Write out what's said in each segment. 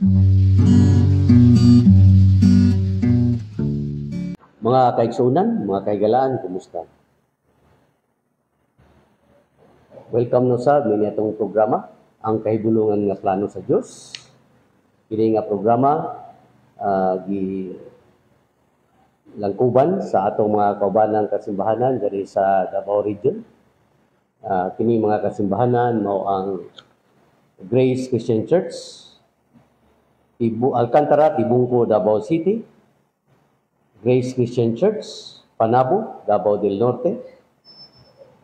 Mga kaigsunan, mga kaigalaan, kumusta? Welcome no sa amin itong programa, ang kahibulungan nga plano sa Dios. Kini nga programa gi langkuban sa atong mga kaubanang kasimbahanan diri sa Davao Region. Kini mga kasimbahanan mao ang Grace Christian Church, Alcantara, Tibungco, Davao City, Grace Christian Church, Panabo, Davao del Norte,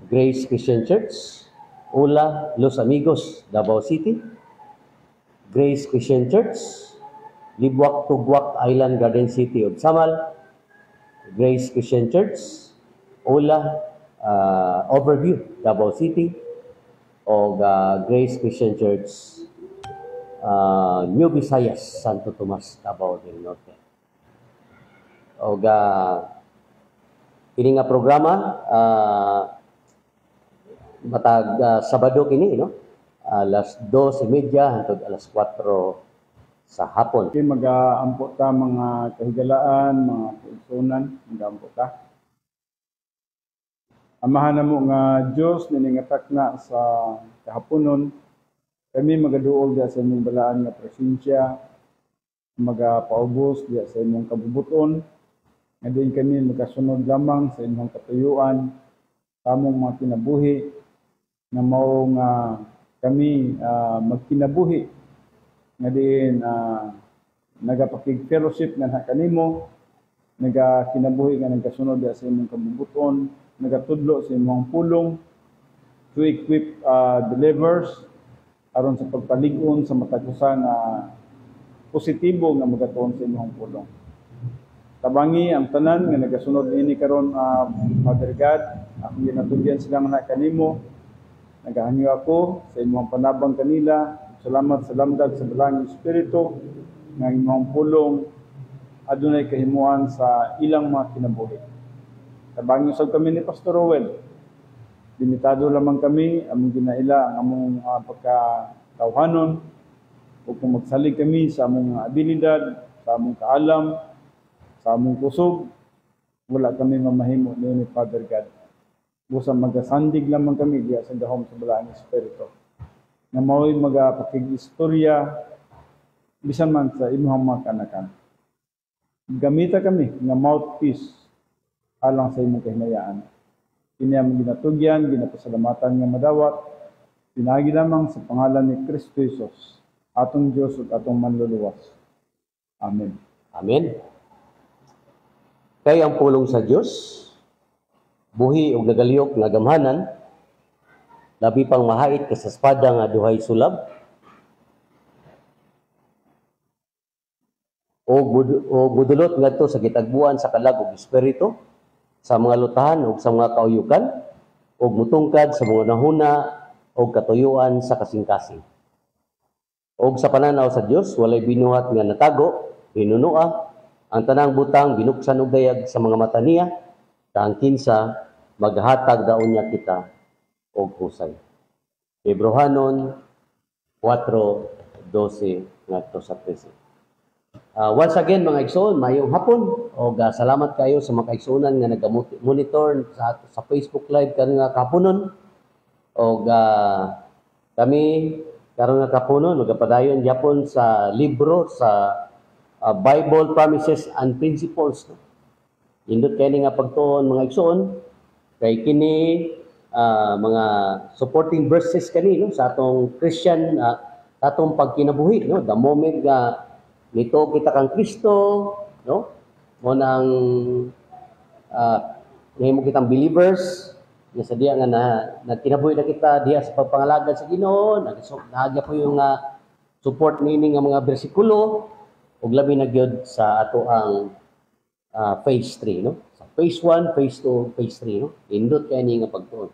Grace Christian Church, Ula, Los Amigos, Davao City, Grace Christian Church, Libwak, Tugwak, Island Garden City of Samal, Grace Christian Church, Ula, Overview, Davao City, o Grace Christian Church, New Visayas, Santo Tomas, Davao del Norte. O kini nga programa matag Sabado kini no, alas 2:30 hangtod alas 4 sa hapon. Okay, mag-aampo ta mga kahigalaan, mga kaigsunan, mag-aampo ta. Amahan na mo nga Diyos, niningatak na sa kahaponon, kami magaduol diya sa imong balaan nga presensya, magapaubos diya sa imong kabubuton, nga din kami magkasunod lamang sa imong katuyuan, sa among mga kinabuhi, na mao nga kami magkinabuhi, nga din nagapakig-fellowship nga kanimo, nagakinabuhi nga nagkasunod diya sa imong kabubuton, nagatudlo sa imong pulong to equip believers aron sa pagpalig-on sa matag-usa nga positibo nga magatuon sa imong pulong. Tabangi ang tanan nga nagasunod ini karon Father God, akong ginatugyan sila nga kanimo. Nagahangyo ako sa imong panabang kanila. Salamat sa lamdag sa Balang Espiritu nga imong pulong adunay kahimuan sa ilang mga kinabuhi. Tabangi usab kami ni Pastor Rowell. Limitado lamang kami among ginaila ang among pagkatawhanon ug kung magsalig kami sa among abilidad, sa among kaalam, sa among kusog, wala kami mamahimo ni Father God. Busa magasandig lamang kami diya sa gahom sa Balang Espiritu. Na mao'y magapakig-istorya bisan man sa imong mga kanakan. Gamita kami nga mouthpiece alang sa imong kahinayaan. Kini ang ginatugyan, ginapasalamatan nga madawat, pinagi lamang sa pangalan ni Kristo Jesus, atong Diyos ug atong manluluwas. Amen. Amen. Kay ang pulong sa Dios, buhi ug nagaliyok nga gamhanan, labi pang mahait sa espada nga duhay sulab, o budulot ngadto sa gitagbuan sa kalag ug espiritu, sa mga lutahan ug sa mga kauyukan, ug mutungkad sa mga nahuna ug katuyuan sa kasing-kasing. Og sa pananaw sa Dios walay binuhat nga natago, hinunua, ang tanang butang binuksan og dayag sa mga mata niya, ang kinsa maghatag daon niya kita og husay. Hebrehanon 4:12 ngadto sa 13. Once again mga igsoon, mayong hapon o salamat kayo sa mga kaigsunan nga nag-monitor sa Facebook Live karon nga kapunon o kami karon nga kapunon magapadayon gyapon sa libro sa Bible Promises and Principles. Indot kay nga pagtuon mga igsoon kay kini mga supporting verses kani no sa atong Christian sa atong pagkinabuhi no, the moment nga nito kita kang Kristo no, mo nang nahimo kitang believers nga sa diya nga nagkinabuhi na kita diya sa pagpangalagad sa Ginoo, nagagya po yung support nini nga mga bersikulo ug labi na gyud sa ato ang phase 3 no, sa phase 1, phase 2, phase 3 no, indot kay ni nga pagtuon.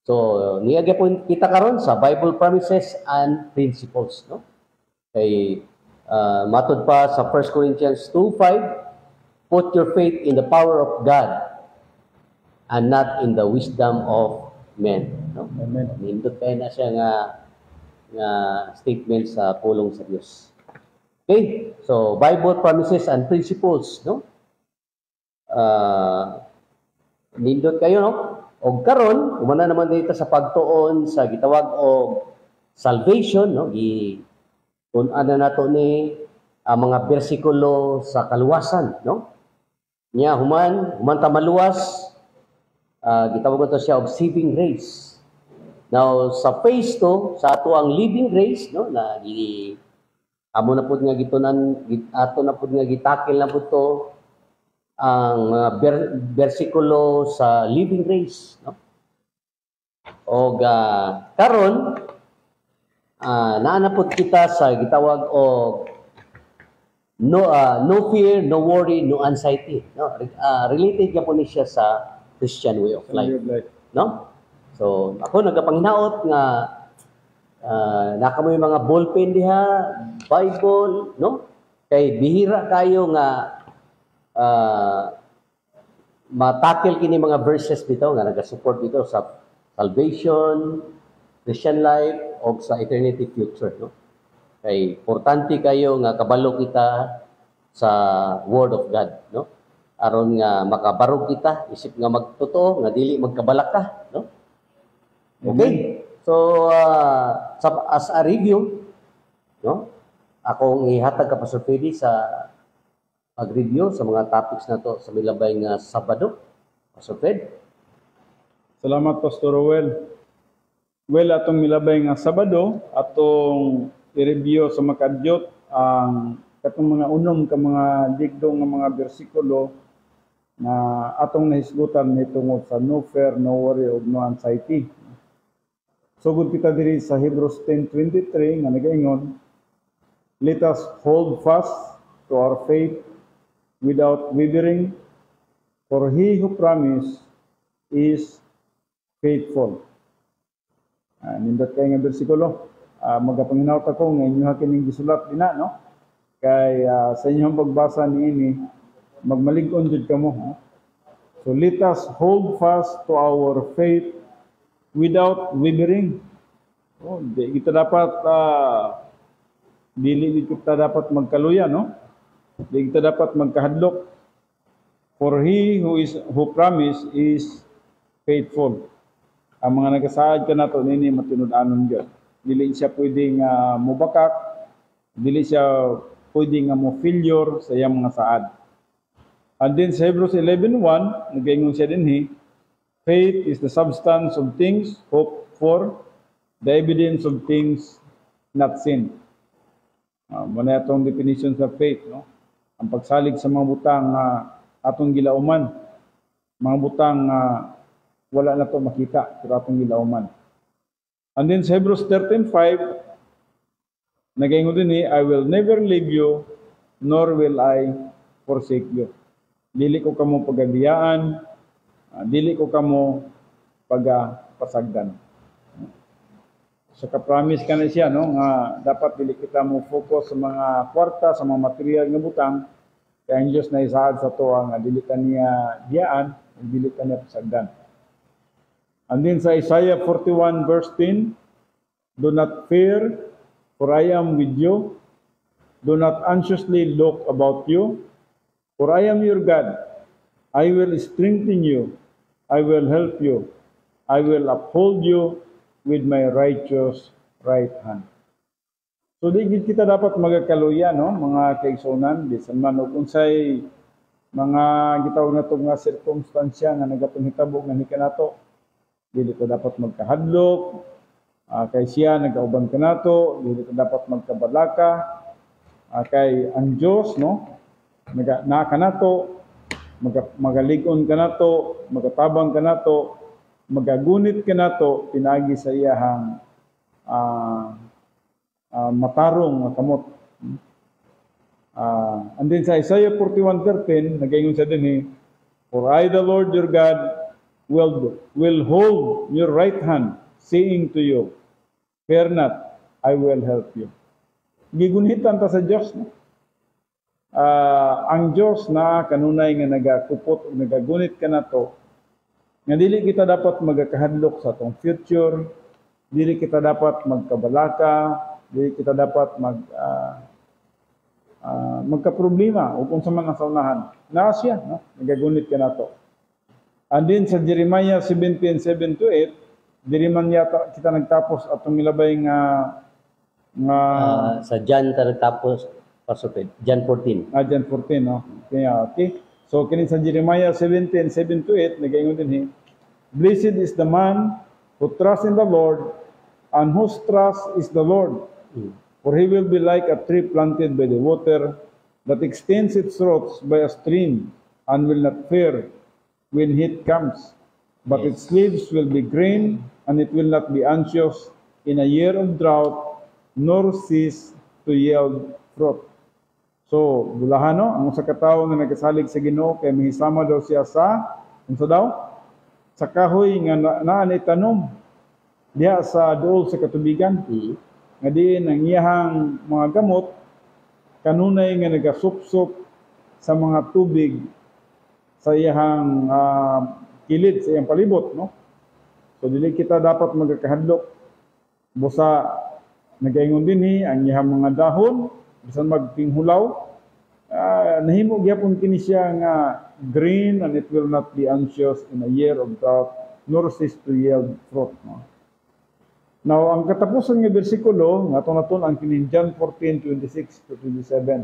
So niya gyapon kita karon sa Bible Promises and Principles no, kay matod pa sa 1 Corinthians 2:5, put your faith in the power of God and not in the wisdom of men. No? Amen. Nindot kayo na siya nga statement sa pulong sa Diyos. Okay? So, Bible promises and principles, no? Nindot kayo, no? O karon, umana naman dito sa pagtuon sa gitawag o salvation, no? Tun-an na nato ni ang mga bersikulo sa kaluwasan, no? Nya human ta maluwas, gitawag to siya of saving grace. Now sa phase 2 sa ato ang living grace, no, na amo na pud nga gitunan ato na pud nga gitakil na pud to ang mga bersikulo sa living grace, no? O karon naanapod kita sa gitawag o no fear, no worry, no anxiety, no? Related ka po ni siya sa Christian way of life, no? So ako nagapanginaot nga nakamoy mga ballpen diha, Bible, no? Kay bihira kayo nga matakil kini mga verses bitaw nga naga-support dito sa salvation, Christian life, o sa eternity future, no? Kay importante kayo nga kabalo kita sa Word of God, no? Aron nga makabarog kita, isip nga magtotoo, nga dili magkabalak ka, no? Okay. So as a review, no? Akong ihatag ka Pastor Freddy sa pag-review sa mga topics na to sa milabay nga Sabado. Pastor Fred. Salamat, Pastor Rowell. Well, atong milabay nga Sabado, atong i-review sa makadyot ang katong mga unom ka mga digdong nga mga bersikulo na atong nahisgutan nitungod sa no fear, no worry, ug no anxiety. Sugod kita diri sa Hebrews 10:23 nga nagaingon, let us hold fast to our faith without wavering, for he who promised is faithful. Nindot kayo nga bersikulo. Magapanghinaot ako nga inyo kining gisulat dina, no? Kay sa inyong pagbasa niini magmalig-on jud kamo, no? So let us hold fast to our faith without wavering. Di kita dapat dili kita dapat magkaluya, no? Di kita dapat magkahadlok. For he who promised is faithful. Ang mga nagasaad ka nato nini matunud-anon gyud. Dili siya pwedeng mubakak, dili siya pwedeng mo failure sa iyang mga saad. And then sa Hebrews 11:1, nagaingon siya dinhi, faith is the substance of things hoped for, the evidence of things not seen. Muna itong definition sa faith, no? Ang pagsalig sa mga butang atong gilauman, mga butang wala na to makita pero atong gilauman. And then sa Hebrews 13:5, nagaingon din I will never leave you, nor will I forsake you. Dili ko kamo pagabiyaan, dili ko kamo pagpasagdan. So ka-promise ka na siya, no, nga dapat dili kita mo focus sa mga kwarta, sa mga material nga butang, kaya ang Diyos na isaad sa to nga dili ka niya biyaan, dili ka niya pasagdan. And then sa Isaiah 41:10, do not fear, for I am with you. Do not anxiously look about you, for I am your God. I will strengthen you. I will help you. I will uphold you with my righteous right hand. So di kita dapat magakaluya, no, mga kaigsunan, bisan man og unsay mga gitawag nato nga sirkumstansya nga nagapanghitabo nga ni kanato. Dili ka dapat magkahadlok, kay siya nagauban ka nato, dili ka dapat magkabalaka, kay ang Diyos, no, na ka nato, magalig-on ka nato, magatabang ka nato, magagunit ka nato, pinagi sa iyahang matarong nga kamot. And then sa Isaiah 41:13, nagaingon sa dinhi, for I, the Lord your God, will hold your right hand, saying to you, fear not, I will help you. Gigunitan ta sa Diyos, no? Ang Diyos na kanunay nga nagakupot o nagagunit ka na to, nga dili kita dapat magkahadlok sa tong future, dili kita dapat magkabalaka, dili kita dapat magka-problema o kung sa man ang saunahan. Na siya, no? Nagagunit ka na to. And then sa Jeremiah 17:7-8, diri man yata kita nagtapos atong milabay nga Sa John tapos Pastor Ped, John 14. John 14, no? Kaya, okay. So, kini sa Jeremiah 17:7-8, nagaingon din Blessed is the man who trusts in the Lord and whose trust is the Lord. For he will be like a tree planted by the water that extends its roots by a stream and will not fear when heat comes. But its leaves will be green and it will not be anxious in a year of drought nor cease to yield fruit. So, bulahano, ang usa ka tawo nga nagasalig sa Ginoo kay mahisama daw siya sa unsa daw? Sa kahoy nga naanay tanom diha sa duol sa katubigan. Nga diin ang iyahang mga gamot kanunay nga nagasupsop sa mga tubig sa iyahang kilid sa iyang palibot, no? So dili kita dapat magkahadlok busa nagaingon dinhi ang iyang mga dahon bisan magtinghulaw nahimo gyapon kini siya nga green and it will not be anxious in a year of drought nor cease to yield fruit, no? Now, ang katapusan nga bersikulo, nga naton ang kini John 14:26-27.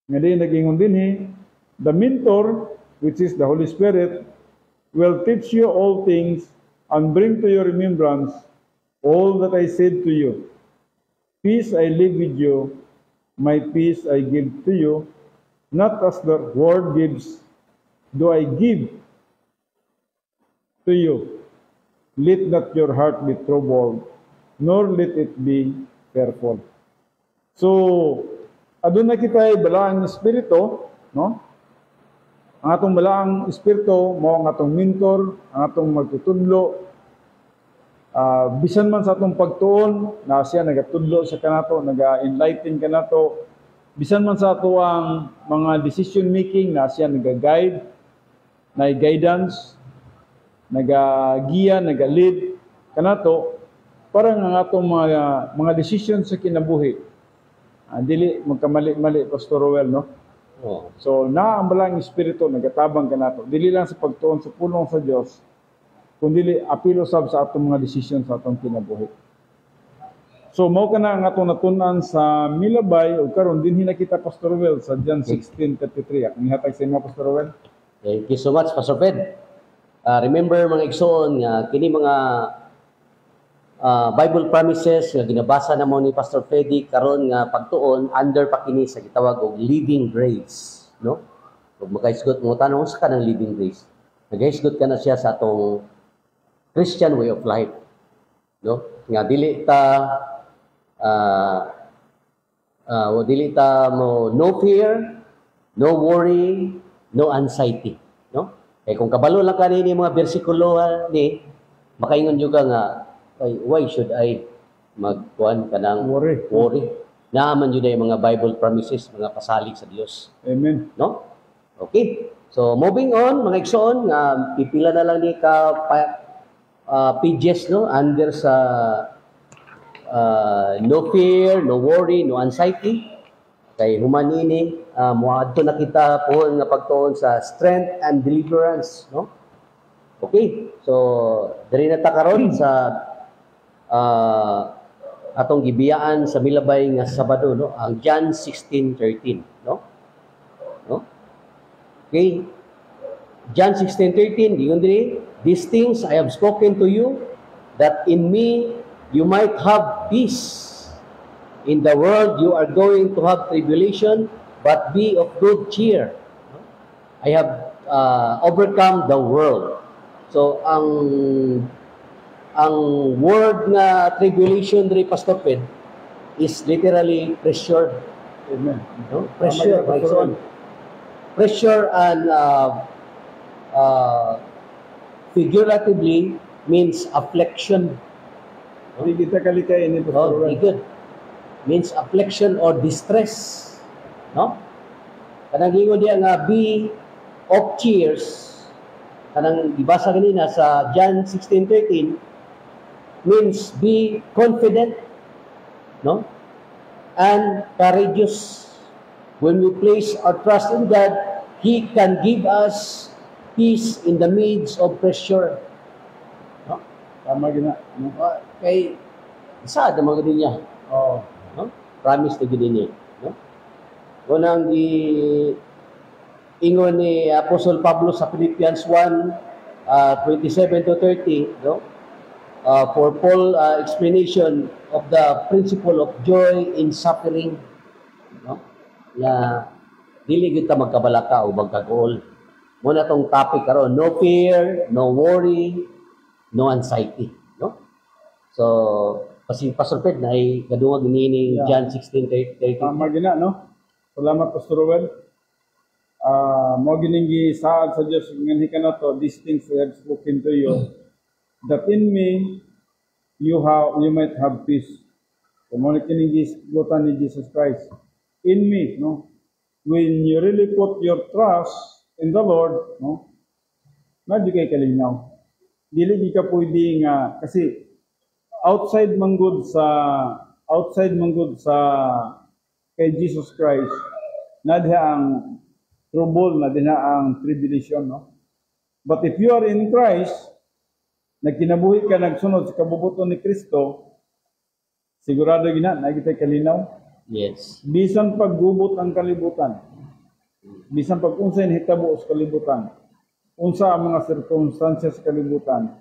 Nga din nagingon dinhi, the mentor, which is the Holy Spirit, will teach you all things and bring to your remembrance all that I said to you. Peace I leave with you, my peace I give to you, not as the world gives, do I give to you. Let not your heart be troubled, nor let it be fearful. So, aduna kita balaang espiritu, no? Ang atong balaang espiritu mao ang atong mentor, ang atong magtutudlo. Bisan man sa atong pagtuon, na siya nagatudlo sa kanato, naga-enlighten kanato. Bisan man sa ato ang mga decision making, na siya naga-guide, na guidance, naga-giya, naga-lead kanato para ang atong mga decision sa kinabuhi. Dili magkamali-mali, Pastor Rowell, no? So, ang balang espiritu nagatabang kanato. Dili lang sa pagtuon sa pulong sa Dios, kundi apilo sab sa atong mga decision sa atong kinabuhi. So, mao kana ang atong natunan sa milabay ug karon dinhi na kita, Pastor Rowell, sa John 16:33. Ang ihatag sa inyo, Pastor Rowell. Thank you so much, Pastor Ped. Remember mga igsoon nga kini mga Bible promises nga ginabasa na mo ni Pastor Freddy karon nga pagtuon under pa kini sa gitawag og living grace, no? Ug makaisgot mo tanong sa kanang living grace. Nagaisgot ka na siya sa atong Christian way of life, no? Nga dili ta mo no fear, no worry, no anxiety, no? Kung kabalo lang kanini mga bersikulo ni makaingon juga nga why should I magkuan kanang worry. Naaman yun yung mga Bible promises, mga pasalig sa Dios. Amen. No? Okay. So moving on mga igsoon nga pipila na lang ni ka pages, no, under sa no fear, no worry, no anxiety. Kay humanini moadto na kita po nga pagtuon sa strength and deliverance, no? Okay. So diri na ta karon sa atong gibiyaan sa milabay nga Sabado, no? Ang John 16:13, no? No? Okay. John 16:13 diyon diri, these things I have spoken to you that in me you might have peace. In the world you are going to have tribulation, but be of good cheer. I have overcome the world. So ang word nga tribulation diri, Pastor Ped, is literally pressure. Amen. No? Pressure, like so. Pressure and figuratively means affliction. Hindi kita kalikay ni Pastor Rowell. Good. Means affliction or distress, no? Kanang gingon diya nga be of cheers, kanang gibasa kanina sa John 16:13, means be confident, no? And courageous. when we place our trust in God, He can give us peace in the midst of pressure. No? Tama gina. No? Kay isa da mga niya. Oh. No? Promise na gini niya. No? Unang ingon ni Apostle Pablo sa Philippians 1:27 to 30, no? For Paul explanation of the principle of joy in suffering, no? Na dili gyud ta magkabalaka o magkagol. Mo na tong topic karon, no fear, no worry, no anxiety, no? So, Pastor Ped na ay kadungag nining John 16:30. Tama gina, no? Salamat, Pastor Rowell. Mo gining saad sa Dios nganhi kanato, these things I have spoken to you, that in me you might have peace. So mo kining gibutan ni Jesus Christ. In me, no? When you really put your trust in the Lord, no? Madi kay kalinaw. Dili ka pwede nga kasi outside manggod sa kay Jesus Christ, nadha ang trouble, nadha ang tribulation, no? But if you are in Christ, nagkinabuhi ka, nagsunod sa kabubuton ni Kristo, sigurado gina, nakita kalinaw. Yes. Bisan paggubot ang kalibutan, bisan pag unsay nahitabo sa kalibutan, unsa ang mga circumstances sa kalibutan,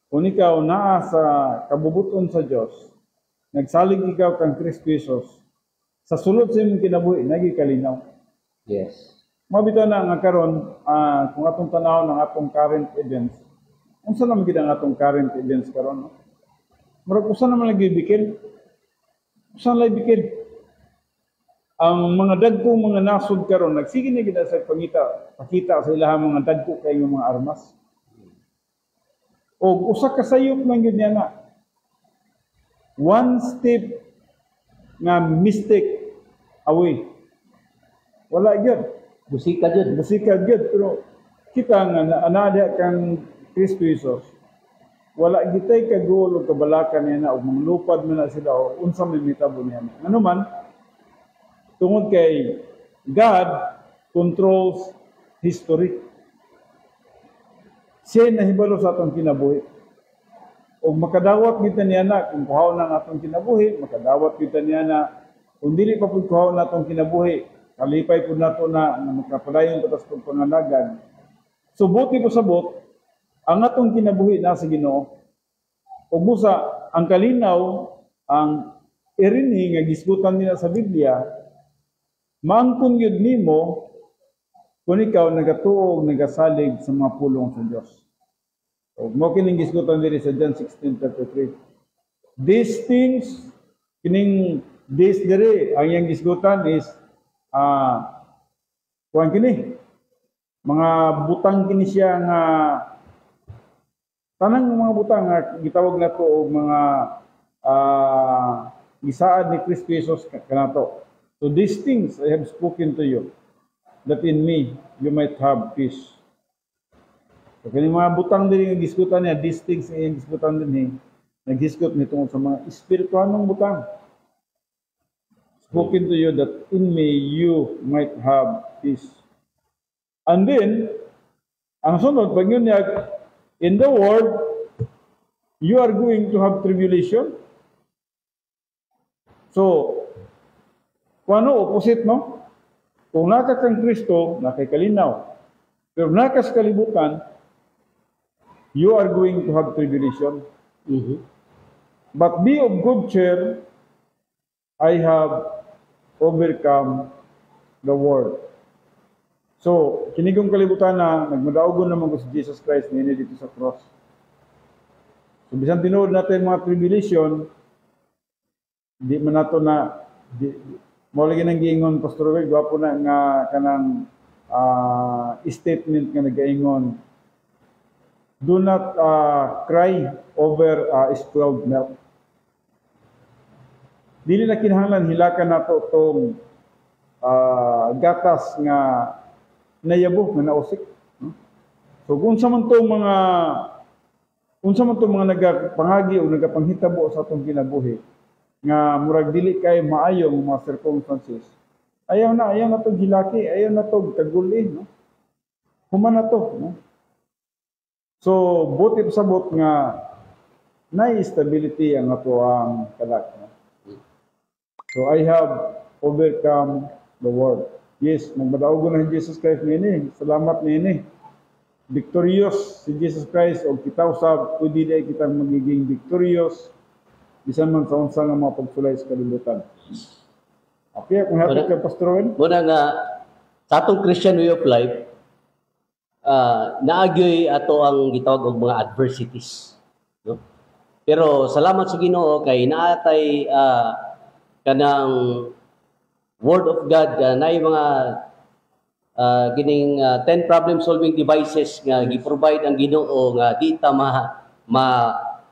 kung ikaw naa sa kabubuton sa Dios, nagsalig ikaw kang Kristo Jesus, sa sulod sa imong kinabuhi, nagikalinaw. Yes. Mabitaw na nga karon, kung atong tanaw ng atong current events, unsa naman gid ang atong current events karon, no? Murag usa naman lagi bikil. Usa lay bikil. Ang mga dagkong mga nasod karon nagsige na gid sa pakita sa ilahang mga dagko kay mga armas. O usa ka sayop man gid niya na. One step nga mistake away. Wala gyud. Busika jud. Busika gyud, pero kita nga anada kang Kristo Jesus. Wala gitay kagol o kabalakan niya na o manglupad man na sila o unsa may mitabo niya na. Ano man, tungod kay God controls history. Siya nahibalo sa atong kinabuhi. O makadawat kita niya na, kung kuhaw na atong kinabuhi, makadawat kita niya na, kung dili pa po kuhaw na atong kinabuhi, kalipay po na ito na makapadayon patas kong panganagan. So, buti po sabot, ang atong kinabuhi na sa Ginoo, ug busa ang kalinaw, ang irini nga gisgutan nila sa Biblia, maangkon yun nimo kung ikaw nagatuog, nagasalig sa mga pulong sa Dios. So, mo kining gisgutan diri sa John 16:33. These things, this diri, ang iyang gisgutan is, kuhan kini, mga butang kini siya nga, tanang mga butang nga gitawag na to og mga gisaad ni Kristo Jesus kanato. So these things I have spoken to you, that in me you might have peace. So kini mga butang diri nga gisgutan niya, these things nga iyang gisgutan din naghisgot ni tungod sa mga espirituanong butang. Spoken to you that in me you might have peace. And then, ang sunod, pag yun niya, in the world, you are going to have tribulation. So, kung ano, opposite, no? Kung naka kang Kristo, nakay kalinaw. Pero naka sa kalibutan, you are going to have tribulation. Mhm. But be of good cheer, I have overcome the world. So, kinigong kalibutan na, nagmadaugon naman ko si Jesus Christ na dito sa cross. So, bisan tinuod natin mga tribulation, di man nato na, mo lagi nang giingon, Pastor Rowell, gwapo na nga kanang statement nga nag-ingon, do not cry over spoiled milk. Dili na kinahanglan hilakan nato tong gatas nga nayabo nga nausik. So kung sa man tong mga nagapangagi o nagapanghitabo sa atong kinabuhi nga murag dili kay maayo ang mga circumstances, Ayaw na to gilaki, ayaw na to kaguli, no? Human na to, no? So, buti sa bot nga na-stability ang ato ang kalat, no? So, I have overcome the world. Yes, nagmadaugo na si Jesus Christ nini. Salamat nini. Victorious si Jesus Christ o kita usab pwede day kitang magiging victorious bisan man sa unsa nga mga pagsulay sa kalibutan. Okay, kung hatag ka Pastor Owen. Muna nga, sa atong Christian way of life, naagyoy ato ang gitawag og mga adversities. No? Pero salamat sa Ginoo kay naatay kanang Word of God, na yung mga gining 10 problem-solving devices nga gi-provide ang Ginoo nga di ta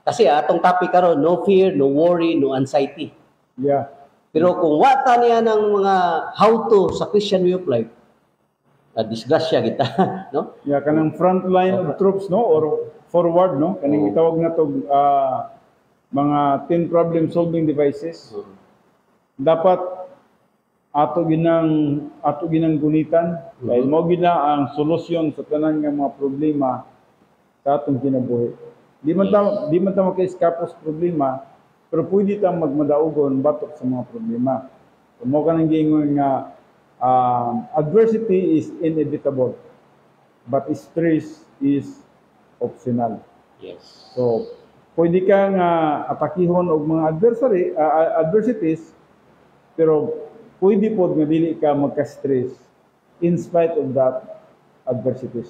kasi atong topic karon, no fear, no worry, no anxiety. Yeah. Pero kung wata niya ng mga how to sa Christian way of life, disgrasya kita, no? Yeah, kanang front line of troops, no? Or forward, no? Kanang gitawag na to mga 10 problem-solving devices. Dapat ato ginang gunitan dahil mo gina ang solusyon sa tanan nga mga problema sa atong kinabuhi. Di man ta maka-escape sa problema, pero pwede ta magmadaugon batok sa mga problema. So, mo kanang giingon nga adversity is inevitable, but stress is optional. Yes. So, pwede ka nga atakihon og mga adversities, pero pwede po nga dili ka magka-stress in spite of that adversities.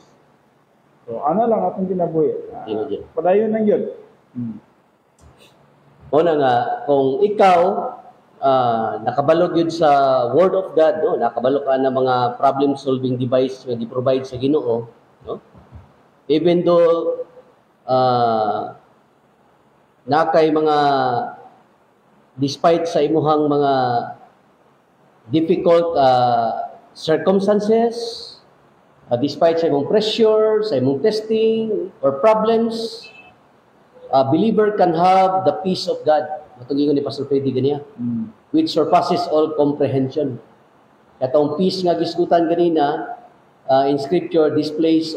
So, ano lang atong kinabuhi. Padayon lang yun. Una nga, kung ikaw nakabalog yun sa Word of God, no? Nakabalog ka ng mga problem-solving device na di-provide sa Ginoo, no? Even though nakay mga despite sa imuhang mga difficult circumstances, despite sa imong pressure, sa imong testing or problems, a believer can have the peace of God. Matunggingon ni Pastor Freddy ganiya, which surpasses all comprehension. Katong peace nga gisgutan ganina in Scripture, this place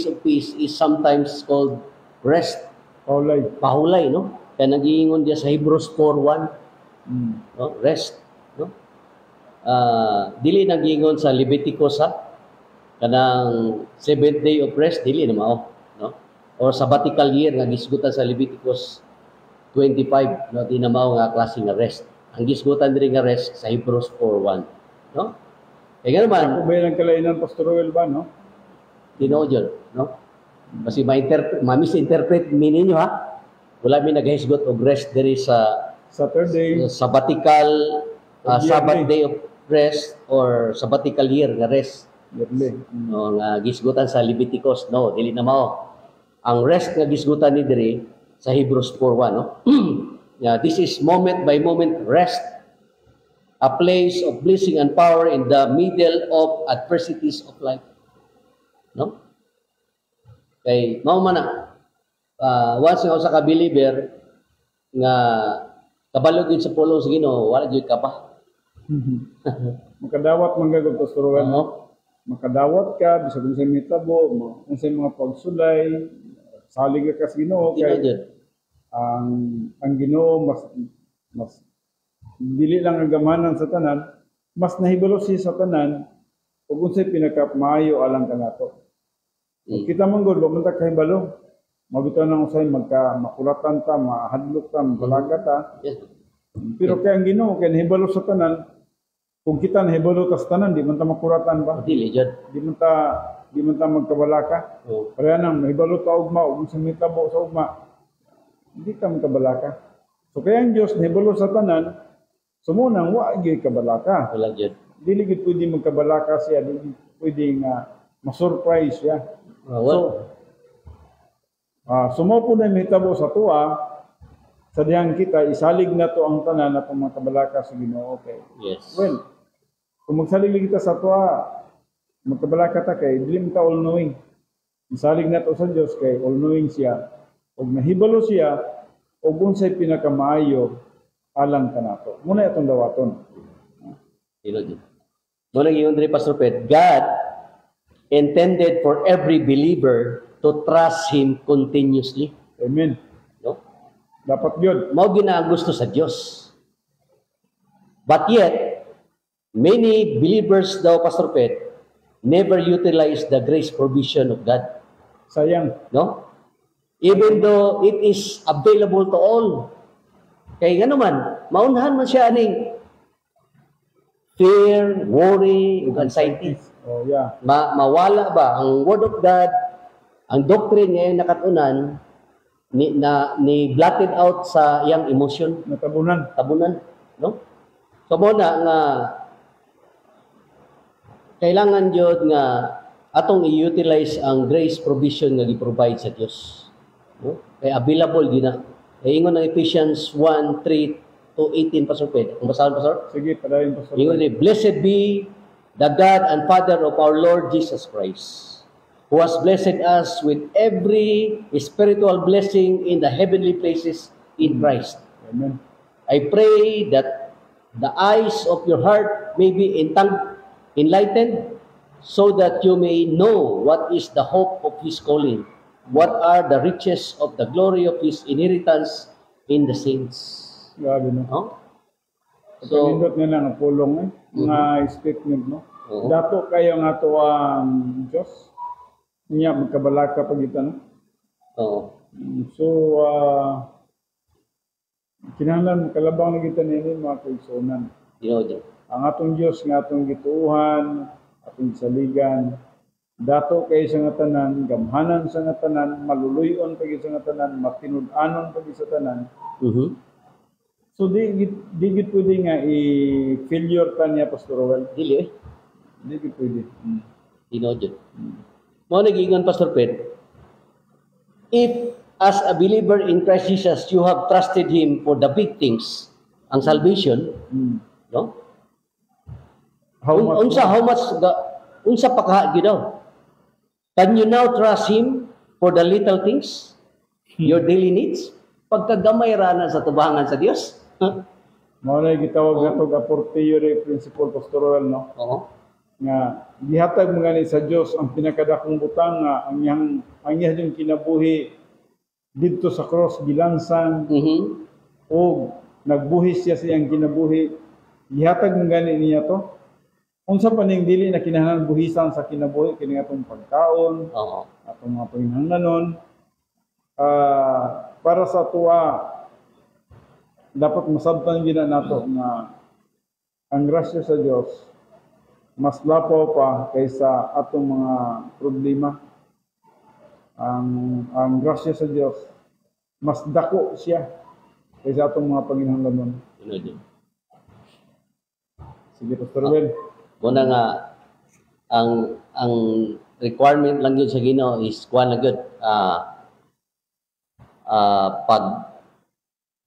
of peace is sometimes called rest. Pahulay, no? Kaya nagiingon dia sa Hebrews 4:1, no? Rest, no? Dili nagiingon sa Leviticus kanang 7th day of rest, dili na mao, no? Or sabbatical year nga gisgutan sa Leviticus 25, no? Di na mao nga klase nga rest. Ang gisgutan diri nga rest sa Hebrews 4:1, no? Kaya naman, ako ba yung kalainan, Pastor Roel ba, no? Ginoo dyan, no? Kasi ma-misinterpret ninyo, ha? Wala mi naghisgot og rest diri sa Saturday, sabbatical Sabbath day of rest or sabbatical year nga rest. No, nga gisgutan sa Leviticus, no, dili na mao. Ang rest nga gisgutan ni diri sa Hebrews 4:1, no? Yeah, this is moment by moment rest, a place of blessing and power in the middle of adversities of life, no? Kay mao man once nga usa ka believer nga kabalog yun sa pulong sa Ginoo, wala gyud ka pa. makadawat man gagod, Pastor Roel, no? Makadawat ka bisag unsay mitabo, unsay mga pagsulay, salig ka sa Ginoo kay ang Ginoo mas dili lang ang gamanan sa tanan, mas nahibalo siya sa tanan ug unsay pinakamayo alang kanato. Kita man gud man ta kahibalo, mabitaw nang usay makulatan ta, mahadlok ta, balaga ta. Pero kay ang Ginoo kay nahibalo sa tanan, kung kita nahibalo ta sa tanan, di man ta makuratan ba? Dili jud. Di man ta magkabalaka. Pareha nang nahibalo ta ugma ug unsay mitabo sa ugma, hindi ka magkabalaka. So kaya ang Dios nahibalo sa tanan, sumunang wa gyud kabalaka. Wala jud. Dili gyud pwede magkabalaka siya, dili pwede nga ma-surprise siya. Sumo po na mitabo sa tuwa, sa diyang kita, isalig na to ang tanan na itong mga kabalaka sa Ginoo. Okay. Yes. Well, kung magsalig kita sa tuwa, magkabalaka ta kay, dili mo ta all-knowing. Isalig na to sa Diyos kay all-knowing siya. Huwag nahibalo siya, huwag unsay pinakamaayo alang kanato. Muna itong dawaton. Ino din. Muna yung Andre Pastor Pet, God intended for every believer to trust Him continuously. Amen. No? Dapat yun. Mao ginagusto sa Dios. But yet, many believers daw, Pastor Pet, never utilize the grace provision of God. Sayang. No? Even though it is available to all. Kaya nga naman, maunhan man siya aning fear, worry, anxiety. Oh, yeah. Mawala ba ang Word of God, ang doctrine ngayon nakatunan, ni blotted out sa iyang emotion, Natabunan. tabunan, no? So muna nga kailangan jud nga atong i-utilize ang grace provision nga gi-provide sa Dios. No? Kaya available gina. Kaya ingon ng Ephesians 1:3 to 18 Pastor Pedro. Kung basahan Pastor? Sige, padayon Pastor. Ingon ni, blessed be the God and Father of our Lord Jesus Christ, who has blessed us with every spiritual blessing in the heavenly places in Christ. Amen. I pray that the eyes of your heart may be enlightened, so that you may know what is the hope of His calling, what are the riches of the glory of His inheritance in the saints. Grabe, no? No? So, So, nga lang ang pulong mga statement, no? Oo. Dato kayo nga to ang Diyos. Niya, magkabalaka pag ito, no? oo. So, kinahanglan kalabang na kita nini mga kaigsunan. Dino. Ang atong Diyos nga atong gituuhan, atong saligan, dato kay sa nga tanan, gamhanan sa nga tanan, maluluyon pag sa nga tanan, matinud-anon pag sa tanan. Mhm. So di gid pwede nga i-failure ka niya, Pastor Rowell. Dili. Di gid pwede. Dino. Mao nag-ingon Pastor Pet. If as a believer in Christ Jesus you have trusted Him for the big things, ang salvation, no? How much? Unsa pa kaha gyud daw? Can you now trust Him for the little things? Your daily needs? Pagkagamay ra na sa tubangan sa Dios. Mao na gitawag nato ga fortiori principle, Pastor Rowell, no? Oo. Nga gihatag mo gani sa Dios ang pinakadakong butang nga ang iyang kinabuhi didto sa cross gilansang Mhm. o nagbuhi siya sa iyang kinabuhi. Gihatag mo gani niya to. Unsa pa ning dili na kinahanglan buhisan sa kinabuhi kini atong pagkaon, Oo. atong mga panginahanglanon. Para sa tuwa dapat masabtan gina nato nga ang grasya sa Dios mas lapaw pa kaysa atong mga problema. Ang grasya sa Dios mas dako siya kaysa atong mga panginahanglanon. Dino. Sige, Pastor Rowell. Muna nga ang requirement lang yun sa Ginoo is kuan na gyud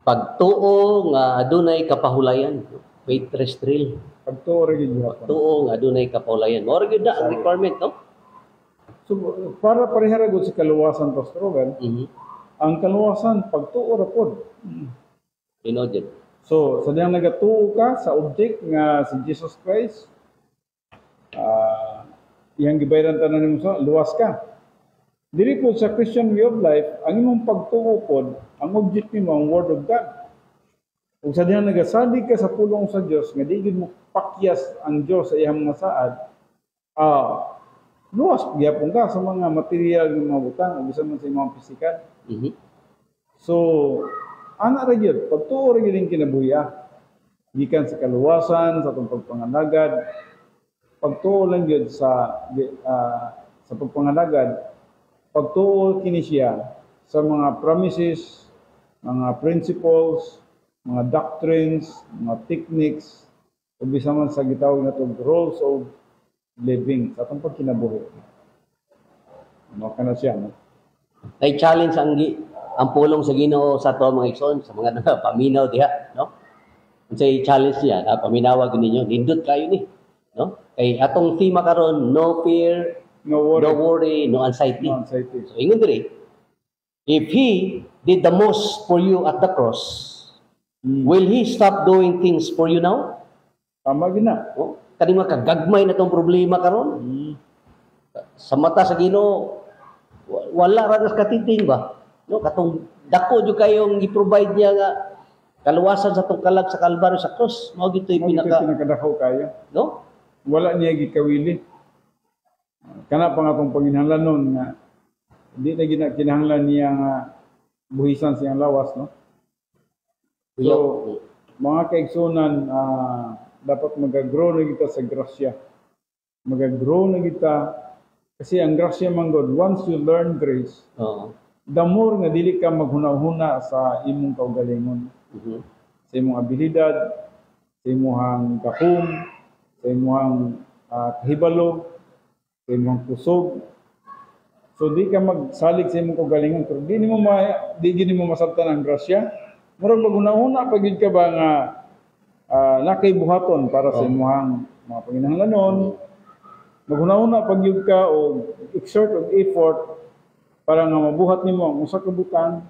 pagtuo nga adunay kapahulayan, faith restrail. Pagtuo ra gid gihapon. Tuo nga adunay kapahulayan. Mao ra gyud na ang requirement, no? So para parehara gud sa kaluwasan, Pastor Rowell, Mhm. ang kaluwasan pagtuo ra pod. Dino gyud. So, sa diyang nagatuo ka sa object nga si Jesus Christ, iyang gibayaran tanan nimo sa luwas ka. Dili po sa Christian way of life, ang imong pagtuo pod, ang object nimo ang Word of God. Kung sa diyang nagasadig ka sa pulong sa Dios nga di gid mo pakyas ang Dios sa iyang mga saad, luwas gyapon ka sa mga material nga mga butang o bisan man sa imong pisikal. Mhm. So, ana ra gyud pagtuo ra gyud ang kinabuhi. Gikan sa kaluwasan, sa atong pagpanganagad, pagtuo lang gyud sa pagpanganagad, pagtuo kini siya sa mga promises, mga principles, mga doctrines, mga techniques, o bisan man sa gitawag natong rules of living sa atong pagkinabuhi. Ano ka na siya, no? Kay challenge ang pulong sa Ginoo sa ato mga igsoon sa mga paminaw diha, no? Unsay challenge niya, paminawag ninyo, nindot kayo ni, no? Kay atong tema karon, no fear, No worry. no worry, no anxiety. No anxiety. So ingon diri, if He did the most for you at the cross, will He stop doing things for you now? Tama gina. Oh, kani mga kagagmay na tong problema karon. Sa mata sa Ginoo wala ra kas katiting ba. No, katong dako jud kayong i-provide niya nga kaluwasan sa tong kalag sa Kalbaryo sa cross. Mao gitoy Mo gito pinaka, pinakadako kayo. no? Wala niya gikawili. Kana pa nga tong panginahanglan nun nga di na kinahanglan niya nga buhisan siyang lawas, no? So, mga kaigsunan, dapat mag-grow na kita sa grasya. Mag-grow na kita kasi ang grasya man God, once you learn grace, Oo. the more nga dili ka maghuna-huna sa imong kaugalingon, Mhm. sa imong abilidad, sa imong kahum, sa imong kahibalo, sa imong kusog. So di ka magsalig sa imong kaugalingon, pero di gini mo masabtan ang grasya. Murag maghuna-huna pagid ka ba nga nakay buhaton para sa imong mga panginahanglanon. Maghuna-huna pagyud ka o exert og effort para nga mabuhat nimo ang usa ka butang.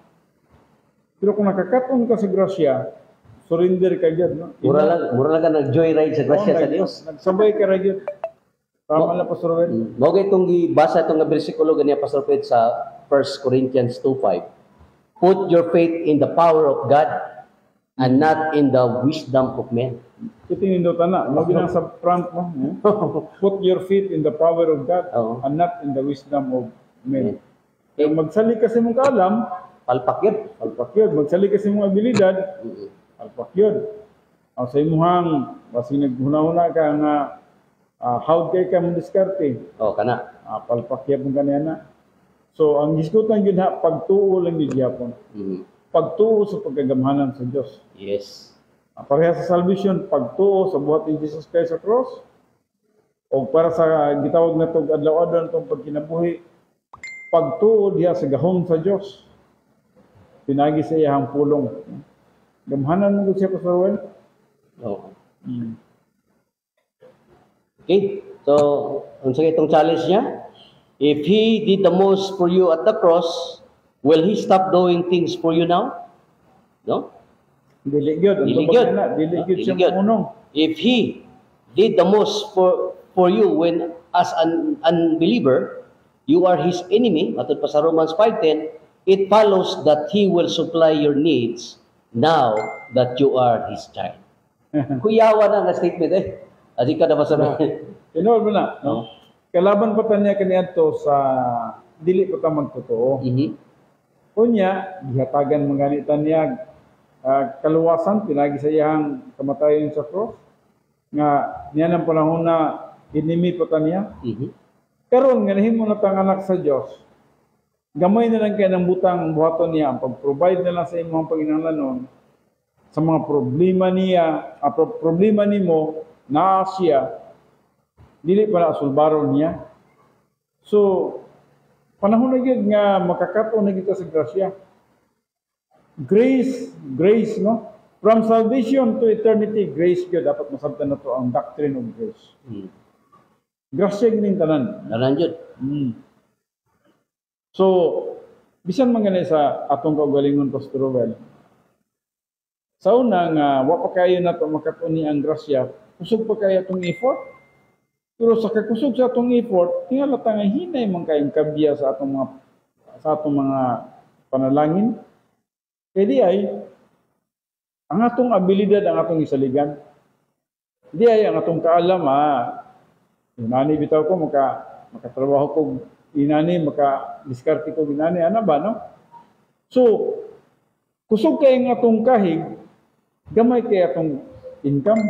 Pero kung nakakaton ka sa grasya, surrender ka gyud, no? Mura lang ka nag-joyride sa grasya sa Dios. Nagsabay ka ra gyud. Tama na, Pastor Ruel. Mao gay itong gibasa itong nga bersikulo ganiya Pastor Ped sa 1 Corinthians 2:5. Put your faith in the power of God and not in the wisdom of men. Itinindot na. Mo ginang sa front mo. Put your faith in the power of God Oo. and not in the wisdom of men. Kaya magsali kasi mong kaalam, Palpak yun. alpak yun. Magsali kasi mong abilidad, alpak yun. Ang sa imuhang, basing naghuna-huna ka nga, how kay ka mong diskarte, Oh, kana. palpak yun mong kanina na. So, ang diskutan yun ha, pagtuo lang yun yapon. Mhm. Pagtuo sa pagkagamhanan sa Diyos. Yes. Pareha sa salvation, pagtuo sa buhat ni Jesus Christ sa cross, o para sa gitawag na itong adlaw-adlaw na itong pagkinabuhi, pagtuo diya sa gahom sa Diyos. Pinagi sa iyang pulong. Gamhanan mo siya, Pastor Ruel? Oh. Okay. So, unsa itong challenge niya? If he did the most for you at the cross, will he stop doing things for you now? No? Dili gyud, Dili gyud. Dili gyud Dili siya gyud. munong. If he did the most for you when as an unbeliever, you are his enemy, matod pa sa Romans 5:10, it follows that he will supply your needs now that you are his child. Kuyawa na nga statement eh. Adi ka na ba sa Tinol mo na, no? Kalaban pa tanya kaniadto sa dili pa ta magtotoo. Mhm. Unya, gihatagan mo ganit tanyag kaluwasan pinagi sa iyang kamatayon sa cross nga niya ng panahon na inimi pa tanya. Mhm. Karon nga nahimo na tang anak sa Dios. Gamay na lang kay ng butang buhaton niya ang pag-provide na lang sa imong panginahanglanon sa mga problema niya, problema nimo na siya dili pala sulbaron niya. So panahon na gyud nga makakaton na kita sa grasya. Grace, no? From salvation to eternity, grace gyud dapat masabtan nato ang doctrine of grace. Grasya gining tanan. Daran jud. So, bisan man ganay sa atong kaugalingon, Pastor Ruel. Sa una nga, wa pa kayo na ito makatuni ang grasya, kusog pa kayo itong effort. Pero sa kakusog sa atong effort, tingalata nga hinay man kayong kabya sa atong mga panalangin. Kaya di ay, ang atong abilidad ang atong isaligan. Di ay, ang atong kaalam, inani bitaw ko, makatrabaho ko, inani, maka-diskarte ko, inani, ano ba, no? So, kusog kayo ng atong kahig, gamay kayo atong income.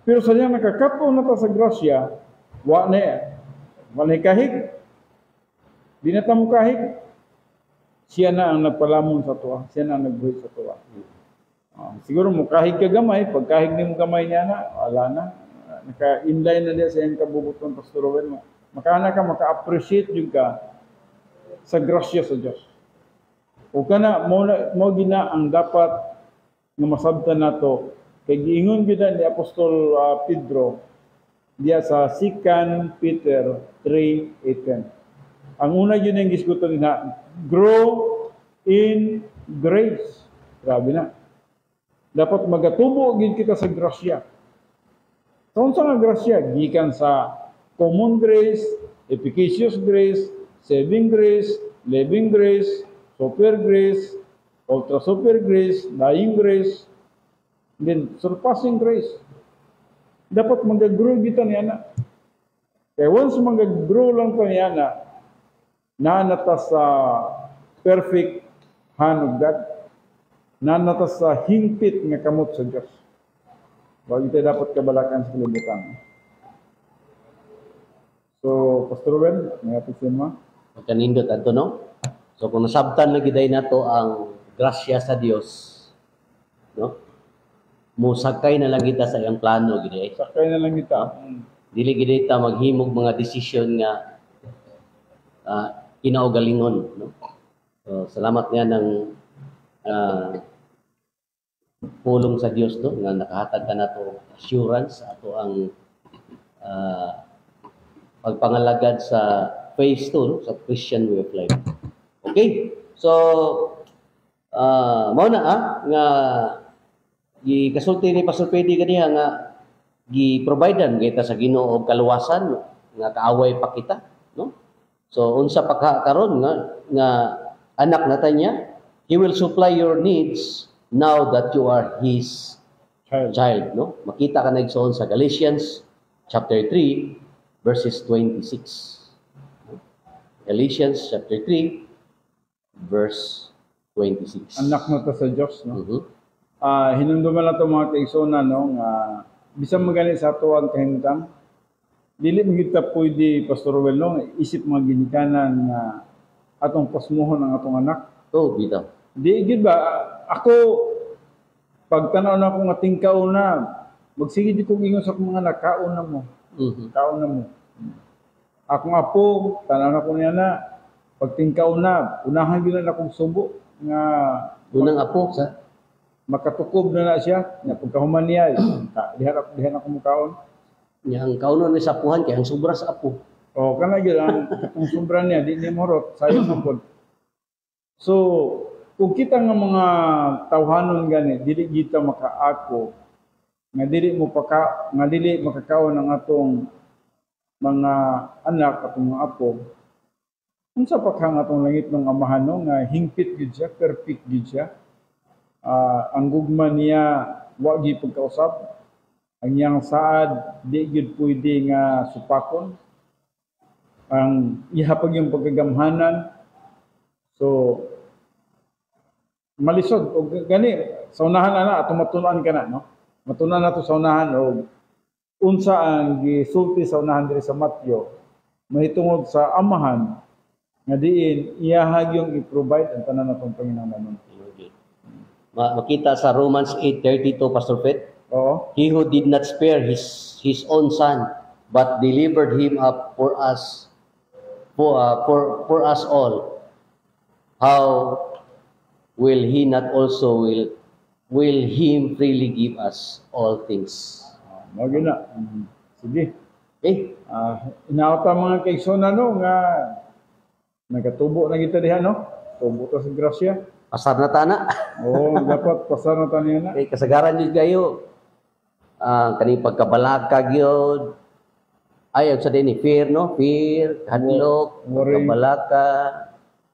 Pero sa niya nakakato na ta sa grasya, wa na kahig. Di na ta mo kahig. Siya na ang nagpalamon sa tuwa. Siya na ang nagbuhay sa tuwa. Siguro mo kahig ka gamay, pag kahig ni mo gamay niya na, wala na. Naka-inline na niya sa iyang kabubuton, Pastor Ruel. Makana ka, maka-appreciate yung ka sa grasya sa Diyos. O ka na, mo gina ang dapat nga masabtan na to. Kaya giingon gina ni Apostol Pedro diya sa 2 Peter 3:8. Ang una yun yung gisgutan na, grow in grace. Grabe na. Dapat magatubo gid kita sa grasya. So, unsa nga grasya? Gikan sa common grace, efficacious grace, saving grace, living grace, super grace, ultra super grace, dying grace, then surpassing grace. Dapat mag-grow kita niya na. Kaya once mag-grow lang pa niya na nata sa perfect hand of God, na nata sa hingpit nga kamot sa Diyos. Bago tayo dapat kabalakan sa kalibutan. So, Pastor Well, may apisin mo? Kanindot adto no. So kung nasabtan na giday nato ang grasya sa Dios, no? Musakay na lang kita sa iyang plano giday. Sakay na lang kita. Dili gid ta maghimog mga desisyon nga kinaugalingon, no? So salamat nga ng pulong sa Dios no nga nakahatag ka nato assurance sa ato ang pagpangalagad sa phase 2 no? Sa Christian way of life. Okay? So mao na nga gikasulti ni Pastor Pedi kaniya nga gi-providean kita sa Ginoo og kaluwasan no? Nga kaaway pa kita, no? So unsa pa karon nga anak nata niya, he will supply your needs now that you are his child, no? Makita ka na igsoon sa Galatians chapter 3 verses 26. Galatians chapter 3 verse 26. Anak na ta sa Diyos, no? Mhm. Hinumduman na ito mga kaigsoon, no? Bisang magani sa tuwang kahimtang, dili mo kita pwede, Pastor Well, no? Isip mga ginikanan nga atong pasmuhon ang atong anak. Oh, bitaw. Di, gid ba, ako, pag tanaw na akong ating kauna, magsigid kong ingon sa akong mga anak, kauna mo. Mhm. Kauna mo. Akong apo, tanaw na ko niya na, pag tingkaw na, unahan yun na akong subo, nga Unang apo sa makatukob na siya, nga pagkahuman niya, dihan ako mukaon. yang kaunon ni sa apuhan kay ang sobra sa apo. O, kana yun, ang sombra niya, di ni morot, sayo na po. So, kung kita nga mga tawhanon gani, dili kita makaako, nga dili makakaon ng atong mga anak atong mga apo, unsa pa ka nga atong langit ng amahan no, nga hingpit gid siya, perfect gid siya. Ang gugma niya wa gyud pagkausap, ang iyang saad di gyud pwede nga supakon, ang ihapag yung pagkagamhanan. So malisod o gani sa unahan na atong matunan kana, no? Matunan nato sa unahan og unsa ang gisulti sa unahan diri sa Mateo mahitungod sa amahan nga diin iyahag yung i-provide ang tanan natong Panginoon. Makita sa Romans 8:32, Pastor Pet. Oo. He who did not spare his own son, but delivered him up for us, for us all, how will he not also will him freely give us all things? Mao gyud na. Sige. Okay? Inaota mga kaigsoon no nga nagatubo na kita diha, no? Tubo ta sa grasya. Pasar na tana. Oo, dapat pasar na taniya na. Okay, kasagaran yun kayo. Kaning pagkabalaka gyud. Ayaw sa din fear, no? Fear, hadlok, Worry. pagkabalaka,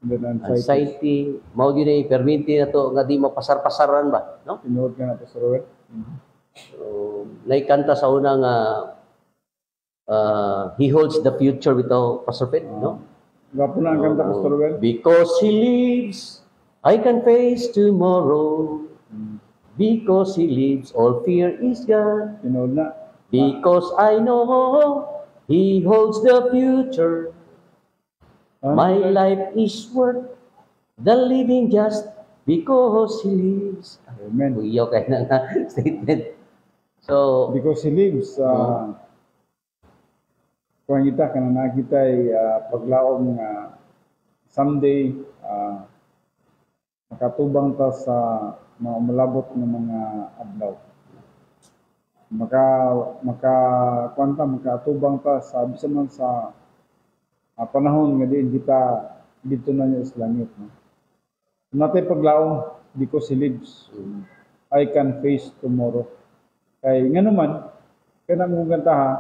Then anxiety. anxiety. Mao gyud ni perminti na to nga di mapasar-pasaran ba, no? Tinuod ka na to, Sir Robert. So, naikanta sa una nga he holds the future without Pastor Pet, no? Gapo na ang kanta, Pastor Robert. Because he lives, I can face tomorrow. Because he lives, all fear is gone. Tinuod na. Because I know he holds the future. My life is worth the living just because he lives. Amen. Uyaw kayo na nga statement. So, Because he lives, kung kita, kanang nakita ay paglaom nga someday, makatubang ta sa mga umalabot ng mga adlaw. Makatubang ta sa bisan man sa panahon nga diin kita dito na niya sa langit. No? Natay paglaom, because he lives, I can face tomorrow. Kay nga naman, Kaya nang ganta ha,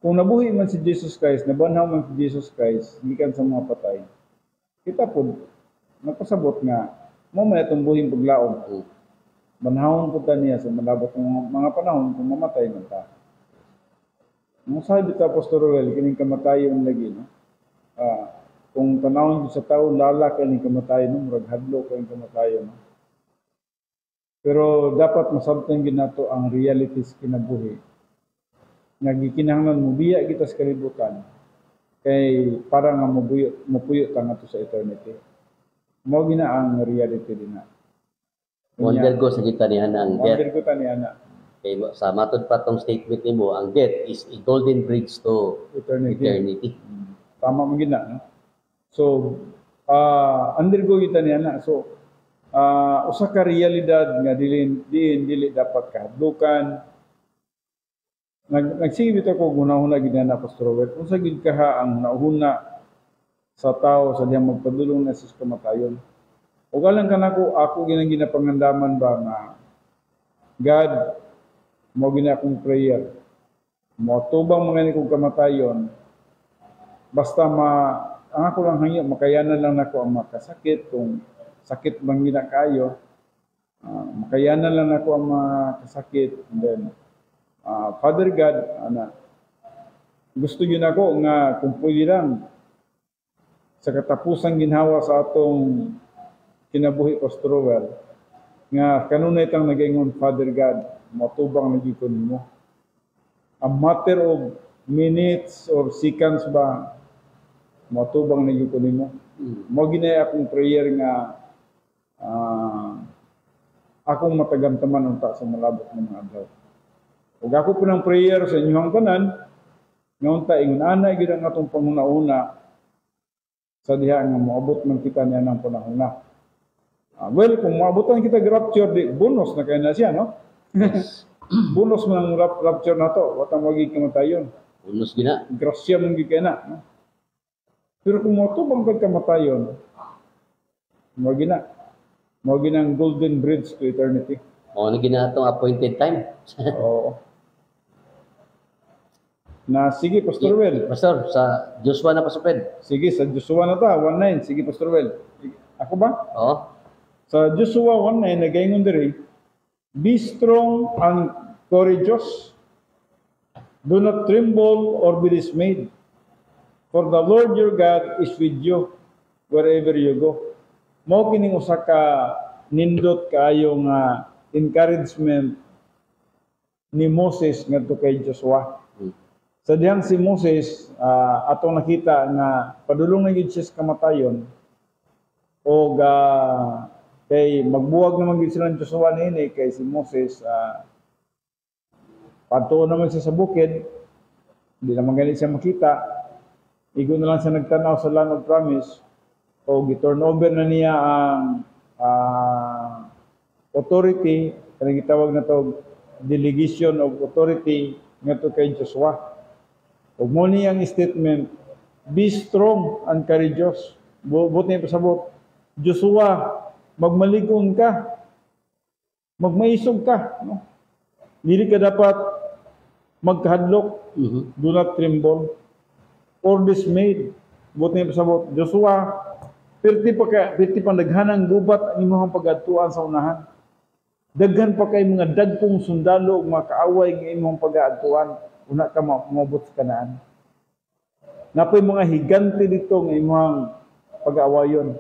kung nabuhi man si Jesus Christ, nabanhaw man si Jesus Christ, gikan sa mga patay, kita po, nagpasabot nga, mo may itong buhing paglaom. Mm. Banhawon po ta niya sa malabot ng mga panahon kung mamatay man ta. Ang sabi ta, Pastor Ruel, kining kamatayon lagi, no? Kung panahon sa tao, lala ka ning kamatayon, no? Murag hadlo ka ning kamatayon, no? Pero dapat masabtan ginato ang realities kinabuhi. Nagikinahanglan mo biya kita sa kalibutan kay para nga mapuyo ta nga to sa eternity. Mao gina ang reality din na. Wonder ko sa kita niya ang death. Wonder ko ta ni ana. Kay sa matod pa tong statement nimo, ang death is a golden bridge to Eternity. eternity. Tama man gina, no? So, undergo kita ni ana. So, usa ka realidad nga dili dapat kahadlukan. Nagsige bitaw ko gunahuna gid na Pastor Robert. Unsa gid kaha ang nauna sa tao sa diyang magpadulong na sa kamatayon. Ug alang kanako ako ginang ginapangandaman ba nga God mo gina akong prayer. Mo tubang mga ni kong kamatayon. Basta ang ako lang hangyo makayanan lang nako ang makasakit kung sakit bang gina kayo. Makayanan lang nako ang makasakit, and then Father God, gusto yun ako nga kung pwede lang sa katapusang ginhawa sa atong kinabuhi Pastor Roel, nga kanunay tang nagaingon Father God, matubang nagikon mo. A matter of minutes or seconds ba, matubang nagikon mo. Mo ginay akong prayer nga akong matagamtaman unta sa malabot ng mga adlaw. Ug ako po ng prayer sa inyong tanan, nga unta ingon ana gyud ang atong panguna-una sa diha nga moabot man kita niya ng panahona. Well, kung maabotan kita rapture, di bonus na kaya na siya, no? Bonus man ang rapture na to, watang wagi kamatayon. Unos gina. Grasya man gyud kay na, no? Pero kung matubang kag kamatayon, mo gina ang golden bridge to eternity. O na gina atong appointed time. Oo. Na sige, Pastor Well. Pastor, sa Joshua na pasuped. Sige, sa Joshua na ta, 1:9. Sige, Pastor Well. Ako ba? Oo. Sa Joshua 1:9, nagaingon diri, be strong and courageous. Do not tremble or be dismayed. For the Lord your God is with you wherever you go. Mao kining usa ka nindot kaayo nga encouragement ni Moses ngadto kay Joshua. Sa diyang si Moses, atong nakita nga padulong na gid siya sa kamatayon o kay magbuwag naman gid sila ng Joshua niini kay si Moses padto naman siya sa bukid, hindi naman ganit siya makita, igo na lang siya nagtanaw sa land of promise o gi-turn over na niya ang authority, kanang gitawag na to delegation of authority ngadto kay Joshua. Ug mo niyang statement, be strong and courageous. Buot niya pasabot, Joshua, magmaligong ka, magmaisog ka. No? Dili ka dapat magkahadlok, do not tremble, or dismayed. Buot niya pasabot, Joshua, perti pa daghanang gubat ang imong pag-adtuan sa unahan. Daghan pa kay mga dagkong sundalo ug mga kaaway nga imong pag-adtuan. Una ka maabot sa kanaan. Napoy mga higante dito nga imong pag-aawayon.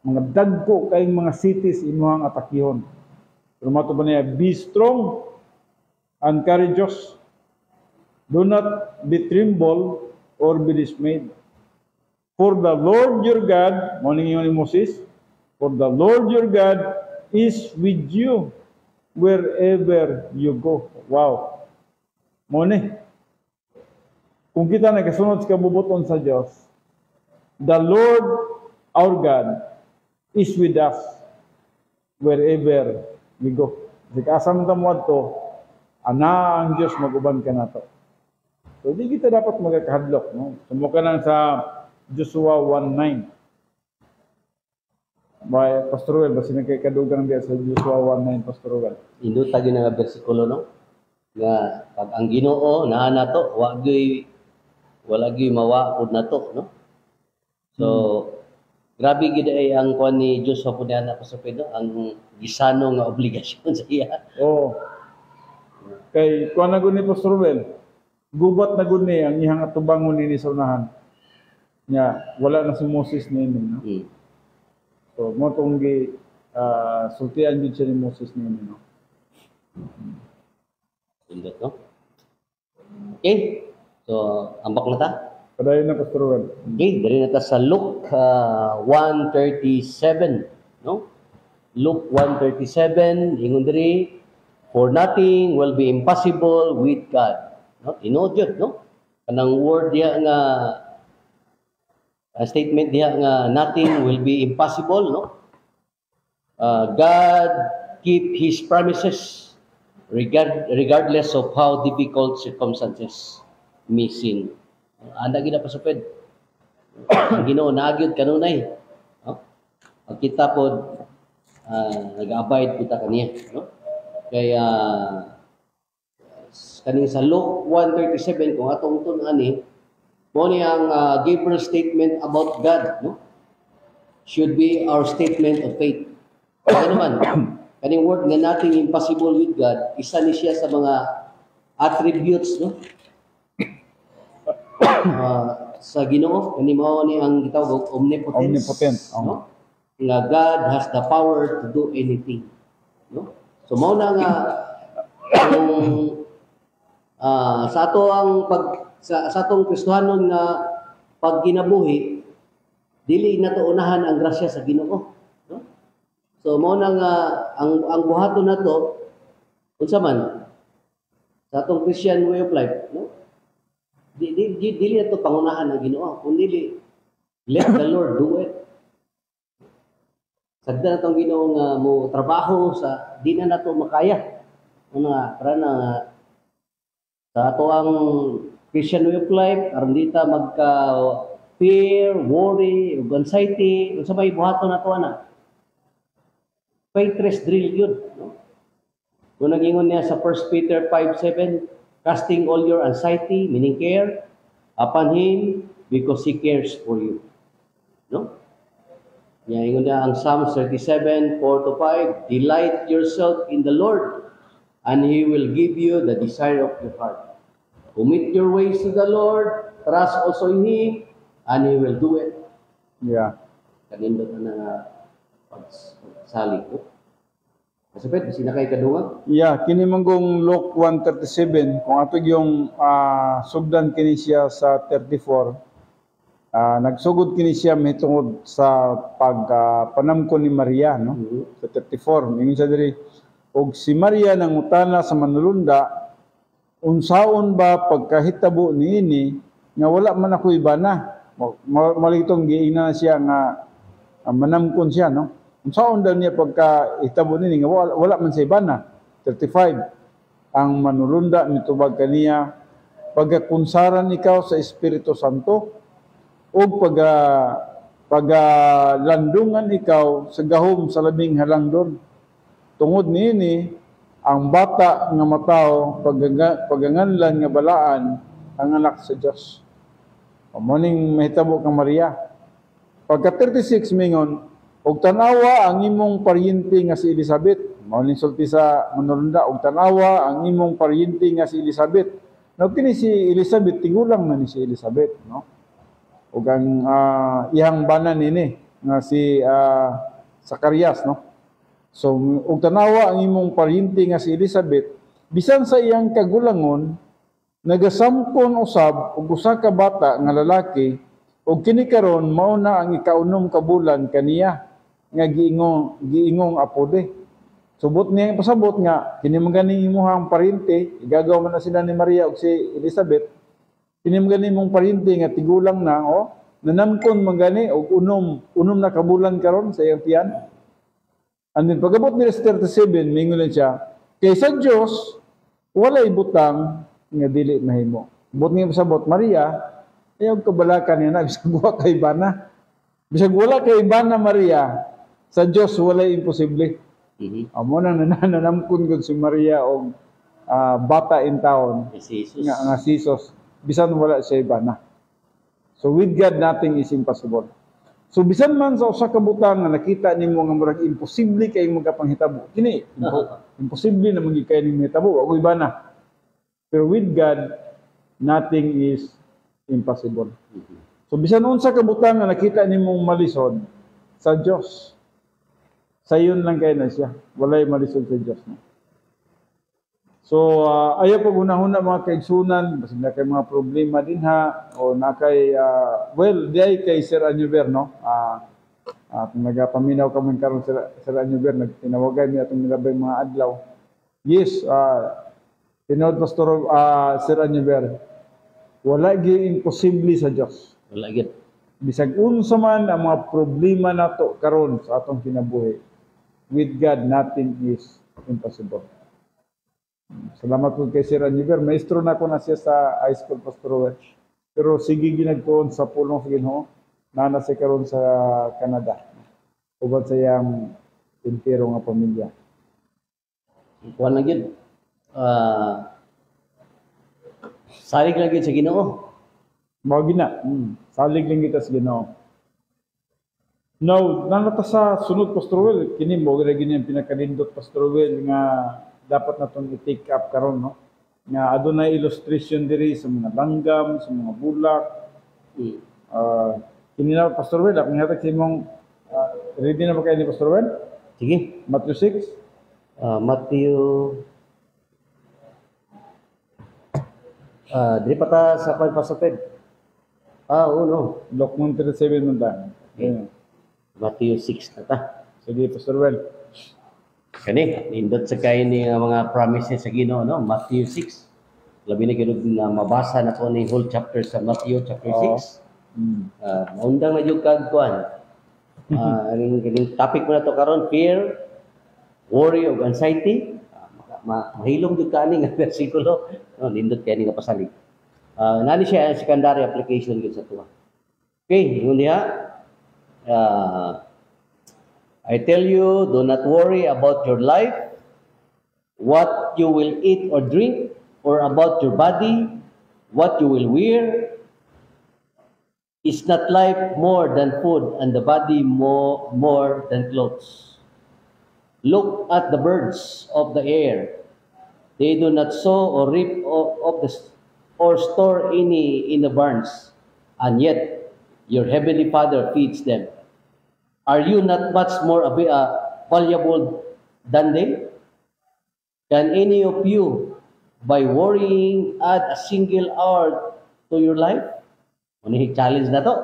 Mga dagko kay mga cities imong atakihon. Pero mato ba niya, be strong and courageous. Do not be tremble or be dismayed. For the Lord your God, morning ni Moses, for the Lord your God is with you wherever you go. Wow. Mone, kung kita nagasunod sa kabubuton sa Diyos, the Lord our God is with us wherever we go. Di kasam ta mo adto, ana ang Diyos maguban ka nato. So di kita dapat magkahadlok, no? Sumo ka lang sa Joshua 1:9. May Pastor Ruel, basi nagkakadugang diya sa Joshua 1:9, Pastor Ruel. Induta gyud nga bersikulo no. nga pag ang Ginoo naa nato wala gyud mawaod nato, no? So grabe gid ay ang kuan ni Dios sa punyana ko sa Pedro, ang gisano nga obligasyon sa iya. Oo. Kay kuan na gud ni Pastor Well, gubat na gud ni ang iyang atubangon ni sa unahan. Nya wala na si Moses ni no. Hmm. So mo tong sultian gid siya ni Moses ni no. Sundot, no? Okay. So ambak na ta. Padayon na Pastor Well. Okay, dali na ta sa Luke 1:37, no? Luke 1:37, ingon diri, for nothing will be impossible with God. No? Tinuod yun, no? Kanang word diha nga statement diha nga nothing will be impossible, no? God keep His promises regardless of how difficult circumstances may seem. Anda gid na pasupid. Ang Ginoo nagyud kanunay, no? Pag kita pod nag-abide kita kaniya, no? Kaya kaning sa Luke 1:37 kung atong tun-an ni mo ni ang Gabriel statement about God, no? Should be our statement of faith. Ano naman, kaning word nga nothing impossible with God, isa ni siya sa mga attributes, no? Sa Ginoo, kani mao ni ang gitawag og omnipotence. Omnipotent, no? Nga God has the power to do anything, no? So mao na nga kung sa ato ang sa atong Kristohanon nga pag ginabuhi, dili nato unahan ang grasya sa Ginoo, no? So mao na nga ang buhaton nato unsa man sa atong Christian way of life, no? Dili nato pangunahan ang Ginoo, kundi let the Lord do it. Sagda na itong Ginoo nga mo trabaho sa di na nato makaya. Para na sa ato ang Christian way of life, aron di ta magka fear, worry, anxiety, unsa may buhaton nato ana. Faith rest drill yun, no? Kung nagingon niya sa 1 Peter 5:7, casting all your anxiety, meaning care, upon Him because He cares for you, no? Yan, ingon na ang Psalms 37:4-5, delight yourself in the Lord, and He will give you the desire of your heart. Commit your ways to the Lord, trust also in Him, and He will do it. Yeah. Kanindot na nga pagsali ko. Kasapit, sinakay kadungag? Yeah, kini manggong Luke 1:37 kung ato yung sugdan kini siya sa 34. Nagsugod kini siya mitungod sa panamkon ni Maria, no? Sa 34, ingon siya diri, og si Maria nangutana sa manulunda, unsaon ba pagkahitabo niini nga wala man ako ibana? Malitong giingna siya nga manamkon siya, no? Unsaon daw niya pagkahitabo niini nga wala man sa ibana? 35, ang manulunda mitubag kaniya, pagakunsaran ikaw sa Espiritu Santo, o pagalandungan ikaw sa gahom sa labing halangdon. Tungod niini ang bata nga matao paganganlan nga balaan ang anak sa Dios. Mamuning mahitabo kang Maria. Pagka 36 mingon, og tanawa ang imong paryente nga si Elizabeth. Mauning sulti sa manulunda, og tanawa ang imong paryente nga si Elizabeth. Now kini si Elizabeth tigulang na ni si Elizabeth, no? Ug ang iyang banan nini nga si Zacarias, no? So ug tanawa ang imong paryente nga si Elizabeth, bisan sa iyang kagulangon nagasampon usab og usa ka bata nga lalaki, ug kini karon mao na ang ikaunom ka bulan kaniya nga giingong apode. Subot niya pasabot nga kini man gani imong paryente, igagaw man na sila ni Maria ug si Elizabeth. Kinim gani mong paryente nga tigulang na, nanamkon man gani og unom na kabulan karon sa iyang tiyan. And then pagabot ni 37 mingon siya, kaysa Dios walay butang nga dili mahimo. Bot nga pasabot Maria, ayaw kabalakan niya na bisag wa kay bana. Bisag wala kay bana Maria, sa Dios walay imposible. Amo nang nanamkon gud si Maria og bata in town Si Jesus. nga si Jesus, bisan wala siya iba na. So with God nothing is impossible. So bisan man sa usa ka butang nga nakita nimo nga murag imposible kay mo kapanghitabo. Kini imposible na magi kay nimo hitabo, wa iba na. Pero with God nothing is impossible. So bisan unsa ka butang nga nakita nimong malisod sa Dios. Sayon lang kay na siya. Walay malisod sa Dios. No? So ayaw pag hunahuna mga kaigsunan, basta na kay mga problema din ha o na kay well, di ay kay Sir Anyuber no. Kung nagapaminaw kami karon Sir Anyuber, nagtinawagan mi atong milabay mga adlaw. Yes, tinawag Pastor Sir Anyuber. Wala gyud imposible sa Dios. Wala gid. Bisag unsa man ang mga problema nato karon sa atong kinabuhi, with God nothing is impossible. Salamat po kay Sir Aniver. Maestro na ko na siya sa high school pastoral. Pero sige ginagtuon sa pulong sa Ginoo, nana siya karon sa Canada. Uban sa iyang entero nga pamilya. Kuan lang gid. Salig lang gid sa Ginoo. Mao gina. Salig lang kita sa Ginoo. Now, nanata sa sunod pastoral, kini mo gini ang pinakalindot pastoral nga dapat natong i-take up karon no. Nga adunay illustration diri sa mga langgam, sa mga bulak. Kini na Pastor Wel, akong hatag sa imong ready na ba kayo ni Pastor Wel? Sige. Matthew 6. Matthew dili pa ta sa pagpasapid. Oo, no. Luke 1:37 man ta. Okay. Matthew 6 na ta. Sige, Pastor Wel. Kani, nindot sa kayo ni mga promises sa Ginoo, no? Matthew 6. Labi na kinug na mabasa na ko ni whole chapter sa Matthew chapter 6. Maundang na yung kagkuan. Ang topic mo na to karon, fear, worry, o anxiety. Mahilom yung kani nga versikulo. No, nindot kaya nga pasalig. Nani siya secondary application yun sa tuwa. Okay, yun niya. I tell you, do not worry about your life, what you will eat or drink, or about your body, what you will wear. Is not life more than food, and the body more than clothes? Look at the birds of the air. They do not sow or reap or store any in the barns, and yet your heavenly Father feeds them. Are you not much more valuable than they? Can any of you, by worrying, add a single hour to your life? Ano challenge na to?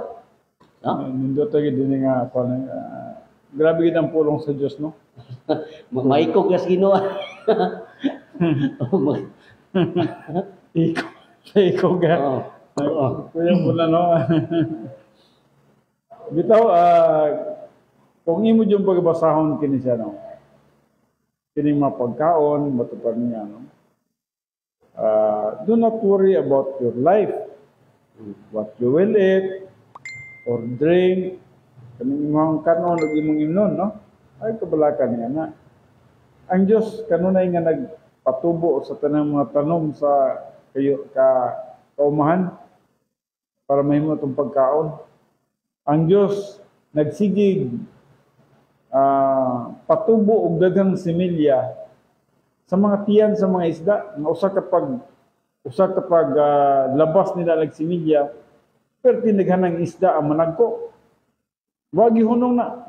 No? Nindot tayo din nga grabe gid ang pulong sa Dios no. Maikog gas Ginoo. Ikog ga. Kuya muna no. Bitaw kung imo yung pagbasahon kini siya no. Kining mapagkaon matupad niya no. Do not worry about your life, what you will eat or drink, kaning imong kanon ug imong imnon no. Ay kabalakan niya na. Ang Dios kanunay nga nagpatubo sa tanang mga tanom sa kayo kaumahan para mahimo itong pagkaon. Ang Dios nagsigig patubo og daghang similya sa mga tiyan sa mga isda nga usa kapag labas nila lag similya pero tinaghanang isda ang managko wagi hunong na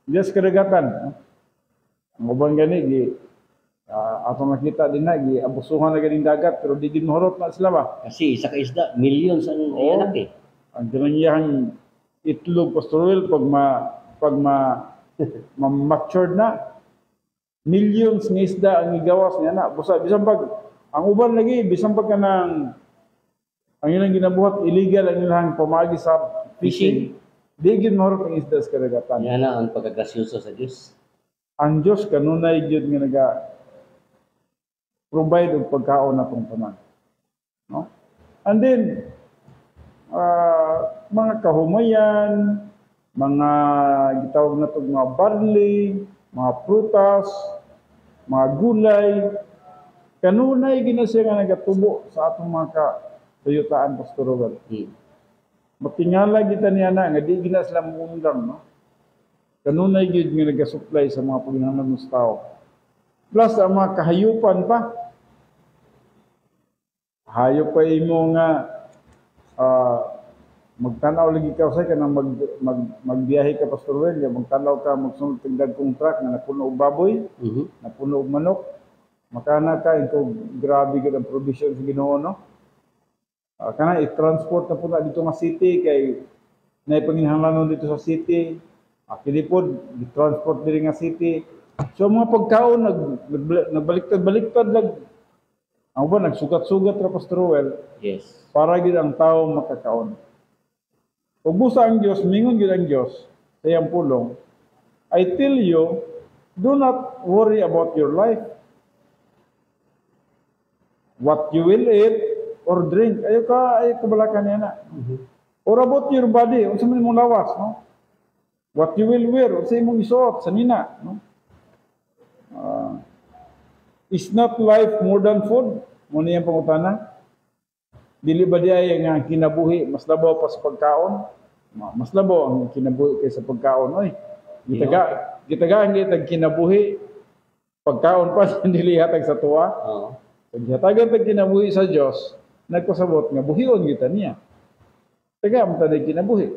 just kadagatan ang uban gani gi ato nakita din na gi abusuhan na ganing dagat pero di mahurot na sila ba kasi isa ka isda millions ang anak eh. Ang ganyan itlog pastoral pag ma-matured na millions ng isda ang igawas niya na busa bisan pag ang uban lagi bisan pag kanang ang ilang ginabuhat illegal ang ilang pamagi sa fishing di gid mahurot ang isda sa kadagatan. Yan na ang pagkagrasyoso sa Dios. Ang Dios kanunay gyud nga naga provide og pagkaon natong tanan no and then mga kahumayan, mga gitawag na ito mga barley, mga prutas, mga gulay, Kanunay gina siya nga nagatubo sa atong mga tuyutaan, Pastor Robert. Matingala kita niya na, nga di gina sila mungundang, no? Kanunay gid nga nagasupply sa mga paghinahanglan ng tao. Plus, ang mga kahayupan pa. Hayop pa imo nga magtanaw lagi ka sa kanang magbiyahe ka, Pastor Robert, magtanaw ka, magsunod tingdag kong truck na napuno og baboy, napuno og manok. Makana ka, ito grabe ka ang provision sa Ginoo, no? Kana i-transport na po na dito nga city, kay naipanginhanglanon dito sa city. Kilipod, i-transport diri nga city. So mga pagkaon, nagbaliktad-baliktad lang. Ang ba, nagsugat-sugat ra, Pastor Roel, Yes. para gid ang tao makakaon. Ug busa ang Dios, mingon gid ang Dios sa iyang pulong, I tell you, do not worry about your life. What you will eat or drink. Ayo kabalakan niya na. Or about your body, unsa man imong lawas, no? What you will wear, unsa imong isuot sa nina, no? Is not life more than food? Muna yung pangutana. Dili ba di ay nga kinabuhi, mas labaw pa sa pagkaon? Mas labaw ang kinabuhi kaysa pagkaon. Oy, gitagaan kitag kinabuhi, pagkaon pa, dili hatag sa tuwa. Pag hatagan tag kinabuhi sa Dios, nagpasabot nga buhion kita niya. Taga mo tanig kinabuhi.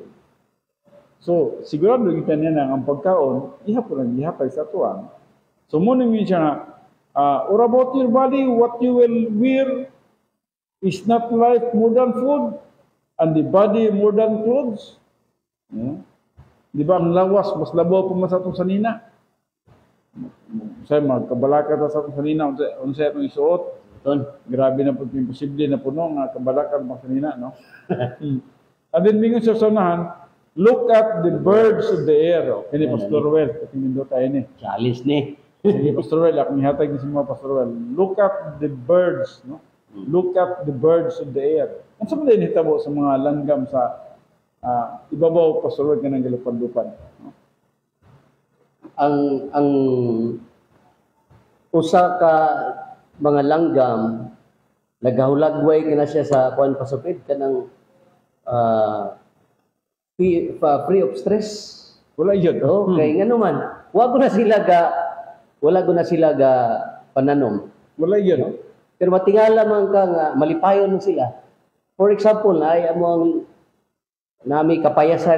So, sigurado kita niya na ang pagkaon, ihapon ang ihatag sa tuwa. So, muna nga siya nga, or about your body, what you will wear, is not life more than food, and the body more than clothes. Di ba ang lawas, mas labaw pa mas atong sanina? Say magkabalaka ta sa atong sanina, unsa atong isuot? Grabe na po, imposible na po no, nga kabalakan mas sanina, no? And then, mingon sa sanahan, look at the birds of the air. Kini Pastor Well, katingin do tayo ni. Challenge ni. Sige, Pastor Well, akong ihatag ni si mga Pastor Well. Look at the birds, no? Look at the birds of the air. Ano sa mga hinitabo sa mga langgam sa ibabaw, Pastor Well, kanang galupad-lupad? No? Ang usa ka mga langgam naghulagway kana siya sa kuan pasupid kanang free of stress. Wala yun. Kay ngano man, wala ko na sila ga pananom. Wala yun. No? Pero matingala man ka nga malipayon sila. For example, ay among nami kapayasa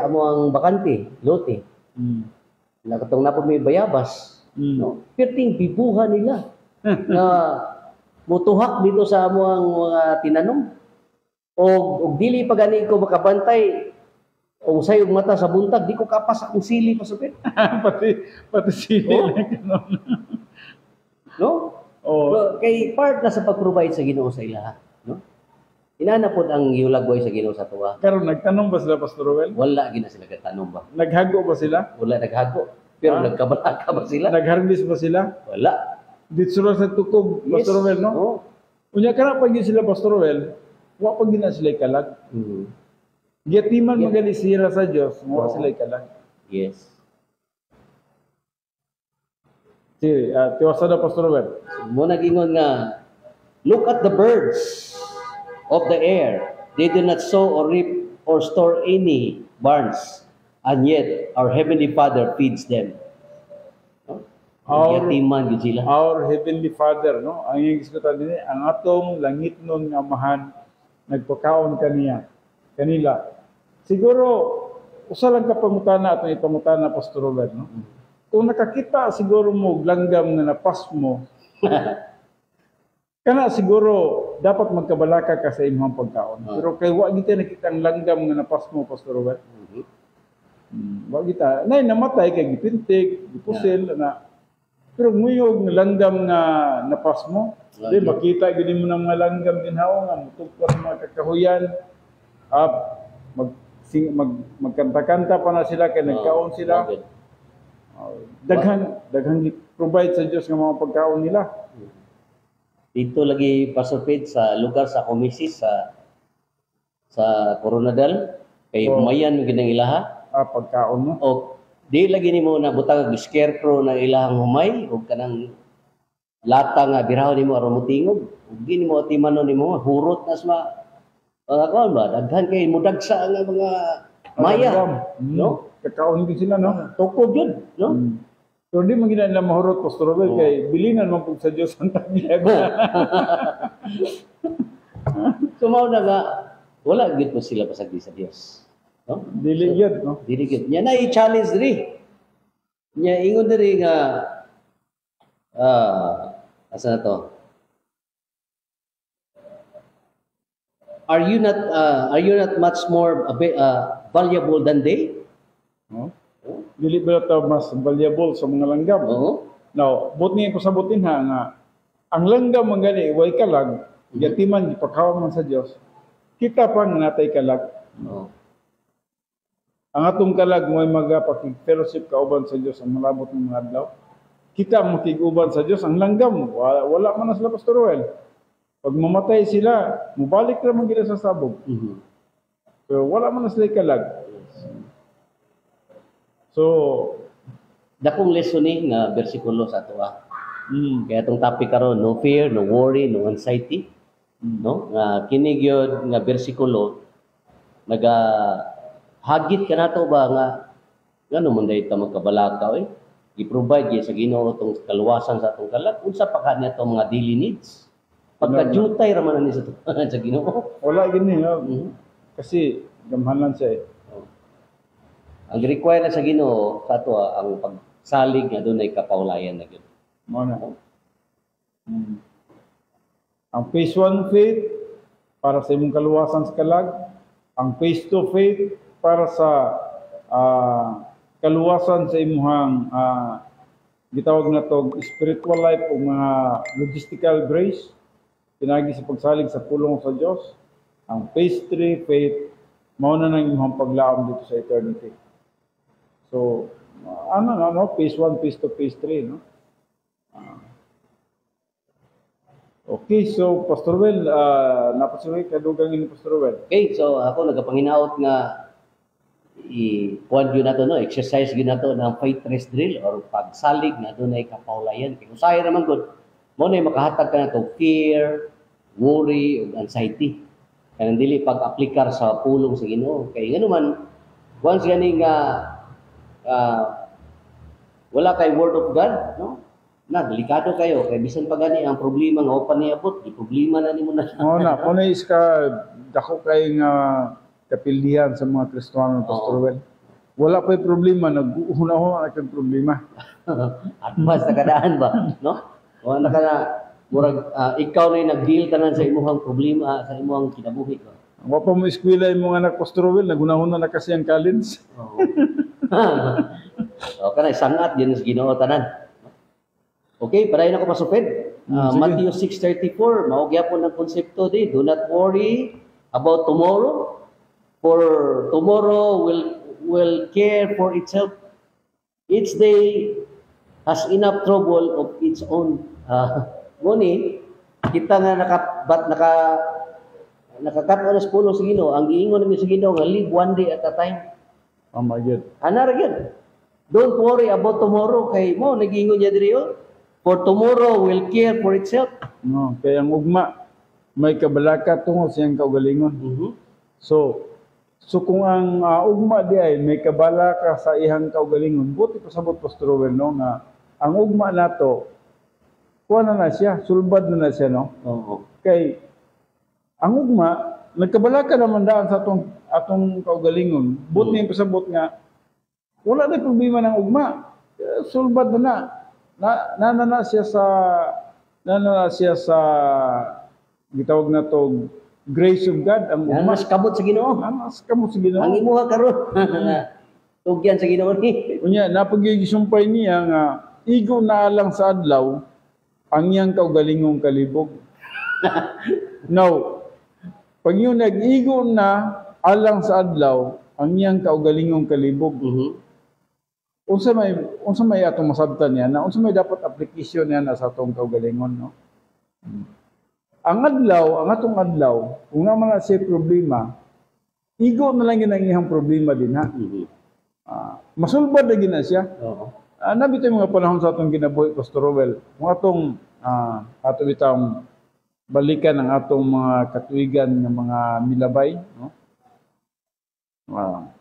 amo ang bakante, lote. Nakatong na po may bayabas. No? Perting bibuhan nila na mutuhak dito sa amo ang mga tinanom. Og dili pa gani ko makabantay o sayog mata sa buntag, di ko kapas akong sili pasupit. pati sili lang ganun. No? Kay part na sa pag-provide sa Ginoo sa ilaha, no? Inana pod ang giulagway sa Ginoo sa tuwa. Karon nagtanong ba sila, Pastor Roel? Wala gina sila katanong ba? Naghago ba sila? Wala naghago. Pero nagkabalaka ba sila? Nagharvest ba sila? Wala. Dito sila sa tukob, Pastor Roel, no? Oh. Unya kana pag sila, Pastor Roel, wa pag gina sila ikalag. Giyatiman magali sira sa Dios, wa sila ikalag. Yes. Sige, tiwasa na, Pastor Roel. Muna gingon nga, look at the birds of the air. They do not sow or reap or store any barns, and yet our Heavenly Father feeds them. No? Yatiman gid sila. Our Heavenly Father, no? Ang yung iskutan din, ang atong langit nun nga amahan, nagpakaon kanila. Siguro, usa lang ka pangutana atong ipangutana, Pastor Robert, no? Kung nakakita siguro mo langgam na napas mo, kana siguro dapat magkabalaka ka sa imong pagkaon. Pero kay wa kita nakita ang langgam nga napas mo, Pastor Robert. Wa kita, nay namatay kay gipintig, gipusil na. Pero nguyog ng langgam nga napas mo, di makita gid mo ng mga langgam ginhawa nga mutuklas sa mga kakahuyan. Magkanta-kanta pa na sila kay nagkaon sila. Daghang provide sa Dios nga mga pagkaon nila. Dito lagi pasupid sa lugar sa Comisis sa Coronadal kay umayan gid ang ilaha. Pagkaon mo. O di lagi nimo na butang scarecrow na ilahang humay o kanang lata nga birahon nimo aron mutingog. Ug di nimo timanon nimo hurot nas ma ako ba daghan kay mudagsa nga mga maya, no? Kakaon din sila, no? Tukod yun, no? So, di man gina nila mahurot, Pastor Robel, kay bilinan man po sa Diyos ang tagiyag. So mao na nga wala gid po sila pasagdi sa Dios. No? Dili yun, no? Dili gid. Nya na i-challenge diri. Nya ingon diri nga asa na to? Are you not much more valuable than they? No? Dili ba ito mas valuable sa mga langgam? Oo. Now, buot niya pasabutin ha, nga, ang langgam ang gani, way kalag, yatiman, ipakawa man sa Diyos, kita pa nga natay kalag. Oo. Ang atong kalag mo ay magpakig-fellowship kauban sa Diyos ang malabot ng mga adlaw. Kita ang makiguban sa Diyos, ang langgam, wala man na sila, Pastor Roel. Pag mamatay sila, mubalik naman gila sa sabog. Mhm. So, wala man na sila kalag. So, Dakong lesson ni nga bersikulo sa ato Kaya itong topic karon no fear, no worry, no anxiety, no? Nga kini gyud nga bersikulo naga hagit ka nato ba nga ngano man day ta magkabalakaw i-provide gyud sa Ginoo tong kaluwasan sa atong kalag unsa pa kaniya tong mga daily needs. Pagka-jutay ra man ni sa sa Ginoo. wala gini, no? Kasi gamhanan siya eh. Ang require na sa Ginoo sa ato ang pagsalig nga dunay kapaulayan na gyud. Mo na. Ang phase 1 faith para sa imong kaluwasan sa kalag, ang phase 2 faith para sa kaluwasan sa imong gitawag na to spiritual life o mga logistical grace pinagi sa pagsalig sa pulong sa Dios. Ang phase 3 faith mao na nang imong paglaom dito sa eternity. So phase 1, phase 2, phase 3, no? Okay, so Pastor Well, napasuloy kadugang ni Pastor Well. Okay, so ako nagapanginaot nga i-kuan yun na to, no? Exercise yun na to ng faith rest drill or pagsalig na doon ay kapaulayan. Kaya usaya naman good, mo na makahatag ka na to fear, worry, ug anxiety. Kaya dili pag-aplikar sa pulong sa Ginoo. Kaya nga naman, once gani nga wala kay word of God, no? Na delikado kayo kay bisan pa gani ang problema nga upan niabot, di problema na nimo na. Mo na is ka dako kay nga kapildihan sa mga Kristiyano, Pastor Well. Wala pa'y problema, nag-uuna-una na kang problema. Advance na kadaan ba, no? O na kana murag ikaw na yung nag-deal tanan sa imong problema, sa imong kinabuhi ko. Ang wapa mo eskwela yung mga anak, Pastor Well, nagunahon na kasi ang college. O kana sangat din sa Ginoo tanan. Okay, paray na ko pasupid. Matthew 6:34, mao gyapon ang konsepto di, do not worry about tomorrow, for tomorrow will care for itself. Each day has enough trouble of its own. Nguni, kita nga nakakataon sa pulo sa Ginoo, ang giingon namin sa Ginoo nga live one day at a time. My God. Ana ra gyud. Don't worry about tomorrow kay mo nagiingon niya diri for tomorrow will care for itself. No, kaya ang ugma may kabalaka tungod sa iyang kaugalingon. So kung ang ugma di ay may kabalaka sa iyang kaugalingon, buti pasabot Pastor Well, no, nga ang ugma nato kuha na siya, sulbad na siya, no? Oo. Kay ang ugma nagkabalaka naman daan sa atong kaugalingon. Buti niya pasabot nga wala na problema ng ugma. Sulbad na siya sa gitawag na to grace of God ang Mas kabot sa Ginoo. mas kamo sa Ginoo. Ang imuha karon. Tugyan sa Ginoo ni. Unya napagigisumpay niya nga igo na lang sa adlaw ang iyang kaugalingong kalibog. Now, pag yun nag-igo na alang sa adlaw ang iyang kaugalingong kalibog. Unsa may atong masabtan niya na unsa may dapat application niya na sa atong kaugalingon, no? Ang atong adlaw, kung naman na siya problema, igo na lang yun ang iyang problema din, ha? Masulbad na gina siya. Oo. Nabito yung mga panahon sa atong ginabuhi, Pastor Well, kung atong ato bitang balikan ang atong mga katuigan ng mga milabay, no?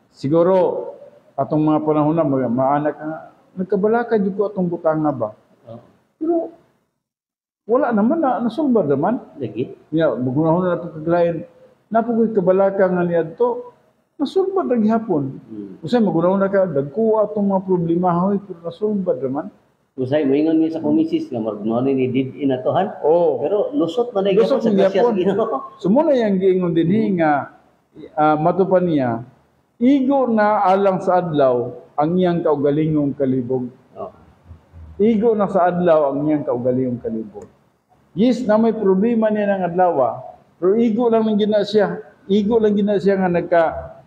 Siguro atong mga panahon na maanak nga nagkabalaka jud ko atong butanga ba. Pero wala naman nasulbad naman. Lagi. Ya, magunahon na nato kaglayan. Napugoy kabalaka nga niadto. Nasulbad ra gihapon. Usay magunahon na ka dagko atong mga problema hoy pero nasulbad naman. Usay moingon mi sa komisis nga marunong ni did inatohan. Oh, Pero lusot man ay lusot sa man grasya sa gyapon. Ginoo. Sumuna yang giingon dinhi nga matupan niya, igo na alang sa adlaw ang iyang kaugalingong kalibog. Oh. Igo na sa adlaw ang iyang kaugalingong kalibog. Yes, na may problema niya ng adlaw, pero igo lang ng gina siya. Igo lang gina siya nga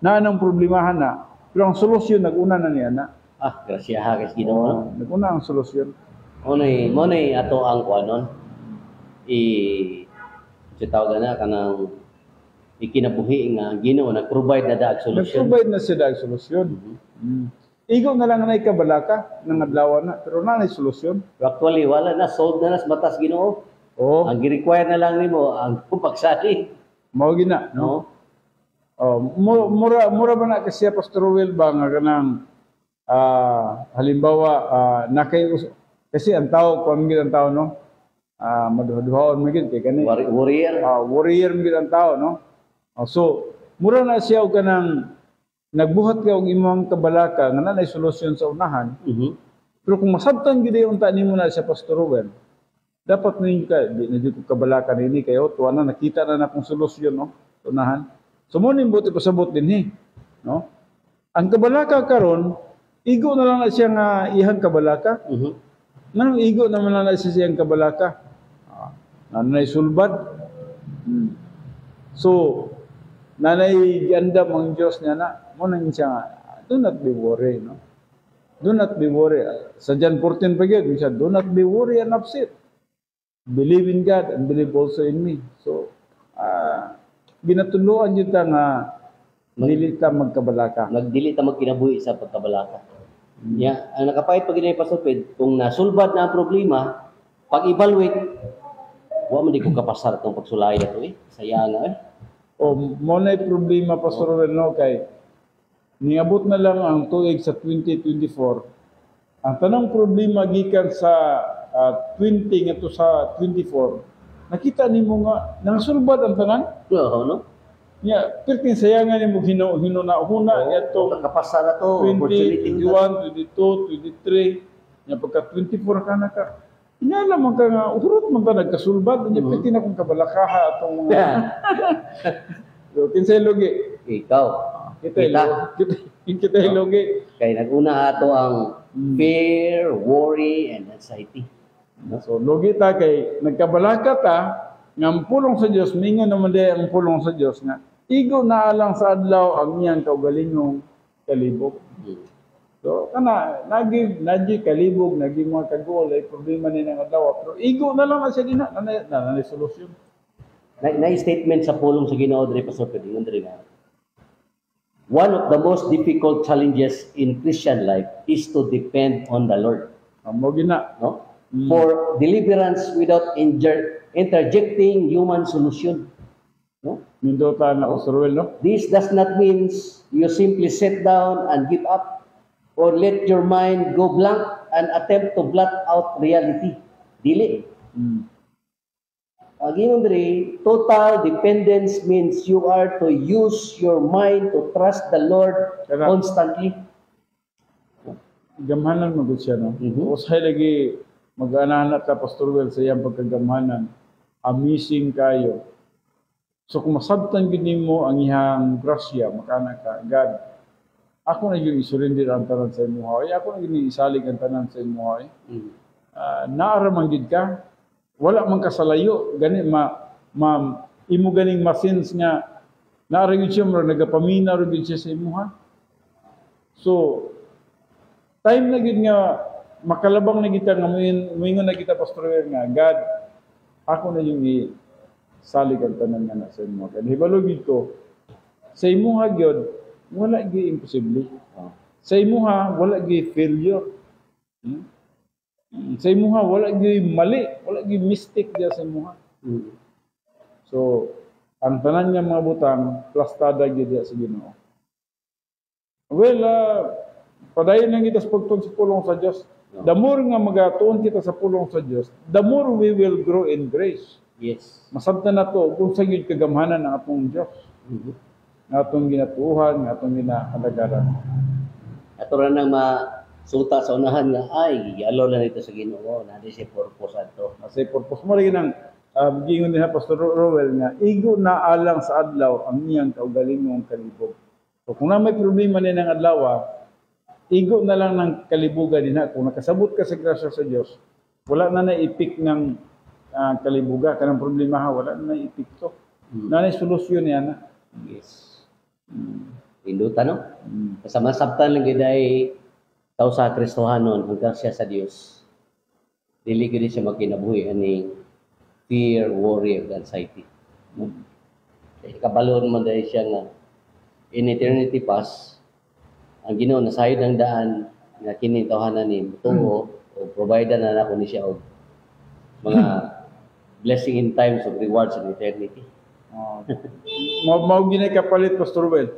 nanang problemahan na. Pero ang solusyon naguna na niya na. Grasya ha kay Ginoo. Naguna ang solusyon. Mo nay ato ang kuanon. Tawag na kanang ikinabuhi nga Ginoo nag-provide na daag solusyon. Nag-provide na siya daag solusyon. Igo na lang na kabalaka ng adlaw na, pero nanay solusyon. Actually wala na solved na nas batas Ginoo. Oh, Ang gi-require na lang nimo ang pagsali. mao gina, no? No? Oh, mura ba na kasi Pastor Will ba nga kanang halimbawa kasi ang tao pamigil ang tao no maduhaon magid kay kani Warrior. warrior magid ang tao no. So mura na siya og kanang nagbuhat ka og imong kabalaka nga nanay solusyon sa unahan. Pero kung masabtan gid unta nimo na siya Pastor Will, dapat ninyo ka di na dito kabalaka nini kayo tuwa na nakita na akong solusyon no unahan. So mo ning buti pasabot dinhi no. Ang kabalaka karon igo na lang na siya nga ihang kabalaka. Nganong igo naman na siya siyang kabalaka. Nanay sulbad. So, nanay giandam ang Diyos niya na. Mo nang siya nga, do not be worried. No? Do not be worried. Sa John 14 pa yun, siya, do not be worried and upset. Believe in God and believe also in me. So, ginatuluan yun ta nga dili ka magkabalaka. Nagdili ta magkinabuhi sa pagkabalaka. Ang nakapait pag inay pasupid, kung nasulbad na ang problema, pag-evaluate, wa man di ko kapasar itong pagsulay ito Saya nga O, mo na problema, Pastor Reno, kay niabot na lang ang tuig sa 2024. Ang tanong problema gikan sa 20 nga to sa 24, nakita nimo nga nangsulbad ang tanan. Oo, no? Pertin sayangan nimo hinuna-huna yato Nakapasar na to. 20, 21, 22, 23, nya pagka 24 ka na ka. Inala man ka nga, urot man ta nagkasulbad, nya pertin akong kabalakaha atong mga. So, kinsay logi? Ikaw. Kita logi. Kaya nag-una ato ang fear, worry, and anxiety. So, logi ta kay nagkabalaka ta, nga ang pulong sa Dios mingon naman day ang pulong sa Dios nga igo na alang sa adlaw ang iyang kaugalingong kalibog. So kana nagi kalibog nagi mga kagol ay problema ni nang adlaw pero igo na lang siya dinha na solusyon. Na statement sa pulong sa Ginoo diri Pastor Pedro diri nga. One of the most difficult challenges in Christian life is to depend on the Lord. Mo gina, no? For deliverance without interjecting human solution. No? Mindota na Pastor Will, no? This does not mean you simply sit down and give up or let your mind go blank and attempt to blot out reality. Dili. Again, total dependence means you are to use your mind to trust the Lord constantly. Gamhanan mo siya, no? Usay lagi mag-anahan ka, Pastor Will, sa iyang pagkagamhanan. Amazing kayo. So kung masabtan gini mo ang iyang grasya, makana ka, God, ako na yung isurrender ang tanan sa imo hoy. Ako na yung isalig ang tanan sa imo hoy. Naaraman gid ka. Wala man kasalayo. Gani imo ganing masins nga naara gid siya nagapamina ro gid siya sa imo ha. So time na gid nga makalabang na kita nga moingon na kita Pastor nga God ako na yung salig ang tanan nga na sa imo. Kani hibalo gid ko sa imo ha gyud wala gi imposible. Sa imo ha wala gi failure. Sa imuha wala gyud mali, wala gyud mistake diya sa imuha. Mm. So ang tanan nga mga butang plastada gyud diya sa Ginoo. Well, padayon lang kita sa pagtuon sa pulong sa Dios. No. The more nga magatuon kita sa pulong sa Dios, the more we will grow in grace. Yes. Masabtan na to kung sa gyud kagamhanan ng atong Dios. Mhm. Nga atong ginatuhan, nga atong ginakadagaran. Ato ra nang masuta sa unahan nga ay alo lang ito sa Ginoo na di siya purpose ato. Kasi purpose mo rin ng gingon din na Pastor Rowell nga, igo na alang sa adlaw ang iyang kaugalingong kalibog. So kung na may problema niya ng adlaw, igo na lang ng kalibugan din na. Kung nakasabot ka sa grasya sa Diyos, wala na naipik ng kalibugan. Kanang problema ha, wala na naipik to. Na solusyon niya na. Yes. Induta no? Kasama sabtan lang gid ay tao sa Kristohanon hanggang siya sa Dios. Dili gid siya magkinabuhi ani fear, worry, and anxiety. No? Kabalon man dahil siya nga in eternity past ang Ginoo nasayod ang daan nga kini tawhanan ni tuo o provide na nako ni siya og mga blessing in times of rewards in eternity. Mao ginay kapalit Pastor Rowell.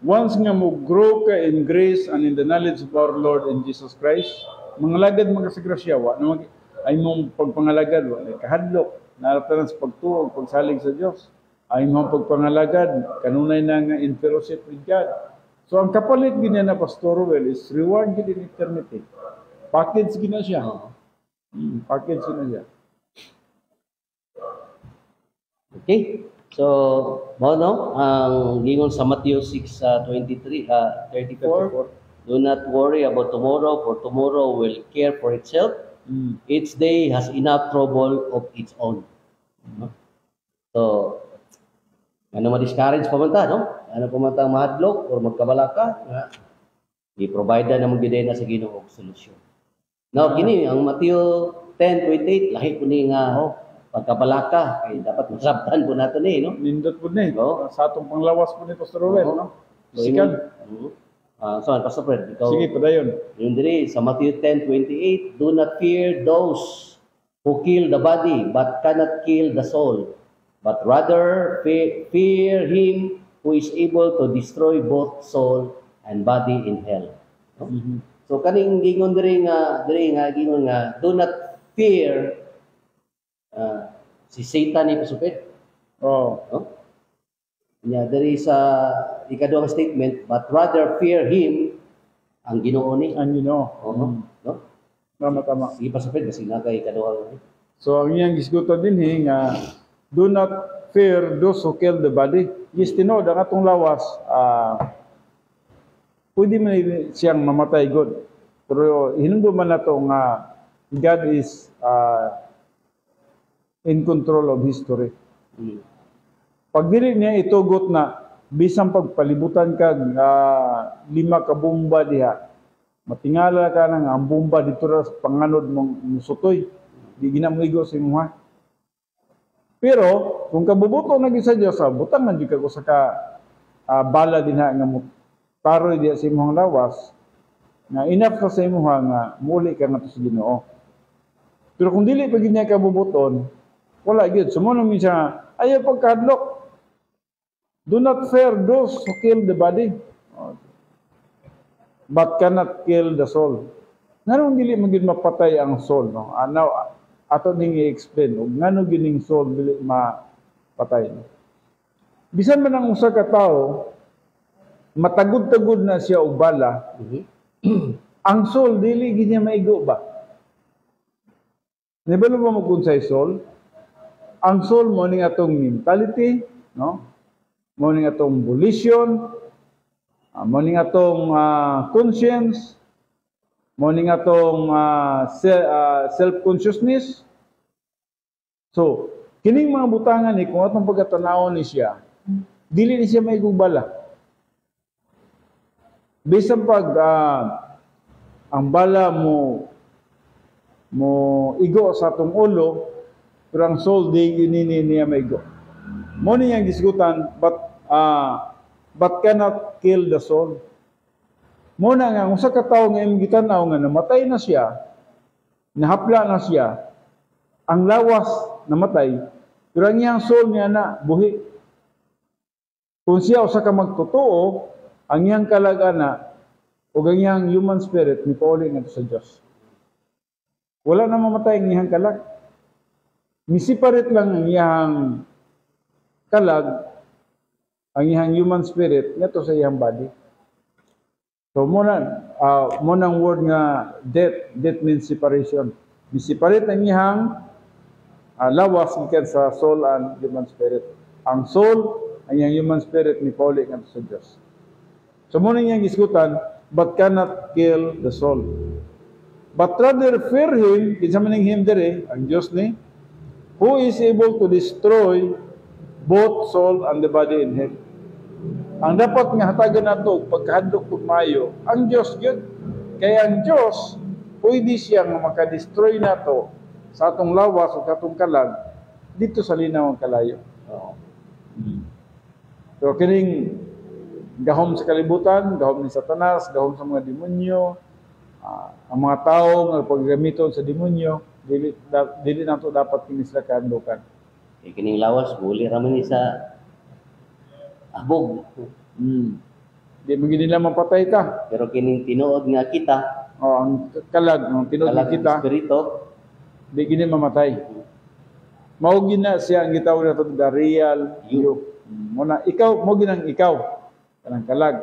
Once nga mo grow ka in grace and in the knowledge of our Lord and Jesus Christ, mga lagad magasagrasya wa na ay mong pagpangalagad wa ay kahadlok naratan sa pagtuo pagsalig sa Dios. Ay mong pagpangalagad kanunay na nga in fellowship with God. So ang kapalit gina na Pastor Rowell is reward gid in eternity. Package gina siya. Package gina siya. Okay? So, mo no, ang gingon sa Matthew 6:34, do not worry about tomorrow, for tomorrow will care for itself. Each day has enough trouble of its own. No? So, ano ma-discourage pa man ta, no? Ano pa man ta mahadlok or magkabalaka, i-provide na mo gid na sa Ginoo og solusyon. Now, kini ang Matthew 10:28 lahi ko ni nga pagkabalaka kay dapat masabtan po nato ni, no? Nindot po ni. Oo. Sa atong panglawas po ni Pastor Rowell, no? Sikan. So, Pastor Fred, ikaw. Sige, padayon. Yun diri sa Matthew 10:28, do not fear those who kill the body but cannot kill the soul, but rather fear him who is able to destroy both soul and body in hell. No? So kaning gingon diri nga gingon nga do not fear si Satan ni Pasupit. Oh. No? Nya diri sa ikaduhang statement, but rather fear him ang Ginoo ni. Ang Ginoo. No? Tama. Sige Pasupit kasi nga kay ikaduhang. So ang iyang gisgutan din nga do not fear those who kill the body. Yes, tinod ang atong lawas pwede man siyang mamatay God. Pero hinumduman na to nga God is in control of history. Pag dili niya itugot na bisang pagpalibutan ka 5 ka bomba diha, matingala ka na nga ang bomba dito ra sa panganod mong sutoy, di ginamuigo sa imuha. Pero kung kabubuto na gid sa Dios, butang man jud ka sa ka bala dinha nga taroy diha sa imong lawas, nga enough ka sa imuha nga muli ka nga sa Ginoo. Pero kung dili pa gid niya kabubuton, wala gyud. Sumunod mi siya, ayaw pagkadlok. Do not fear those who kill the body, but cannot kill the soul. Nganong dili man gyud mapatay ang soul, no? Now, ato ning i-explain og ngano gining soul dili mapatay. Bisan man ang usa ka tawo matagud-tagud na siya og bala, ang soul dili gid niya maigo ba? Nibalo ba mo kung sa soul? Ang soul mo ning atong mentality, no? Mo ning atong volition, mo ning atong conscience, mo ning atong self-consciousness. So, kining mga butangan ni kung atong pagkatanaw ni siya, dili ni siya maigubala. Bisan pag ang bala mo igo sa atong ulo, pero ang soul di niya maigo. Mo ni yang gisgutan, but cannot kill the soul. Mo na nga usa ka tawo nga imong gitanaw nga namatay na siya, nahapla na siya, ang lawas namatay, pero ang iyang soul niya na buhi. Kung siya usa ka magtotoo, ang iyang kalagana o ang iyang human spirit ni pauli nga sa Dios. Wala na mamatay ang iyang kalag. Misiparit lang ang iyang kalag, ang iyang human spirit ngadto sa iyang body. So munang word nga death means separation. Misiparit ang iyang lawas gikan sa soul and human spirit. Ang soul, ang iyang human spirit ni pauli ngadto sa Dios. So muna niyang gisgutan, but cannot kill the soul. But rather fear him, kinsa man ning him dere, ang Dios ni, who is able to destroy both soul and the body in hell. Ang dapat nga hatagan nato pagkahadlok ug maayo, ang Dios gyud. Kaya ang Dios pwede siya nga maka-destroy nato sa atong lawas o atong kalag dito sa linaw ang kalayo. So kining gahom sa kalibutan, gahom ni Satanas, gahom sa mga demonyo, ang mga tao nga paggamiton sa demonyo, dili nato dapat kini sila kahandlukan. Kining lawas buli ra man ni sa abog. Di mo nila mapatay ta. Pero kining tinuod nga kita, Ang kalag, ang tinuod kalag kita, espiritu, di gini mamatay. Mao gina siya ang gitawag nato the real you. Muna ikaw mo ginang ikaw kanang kalag.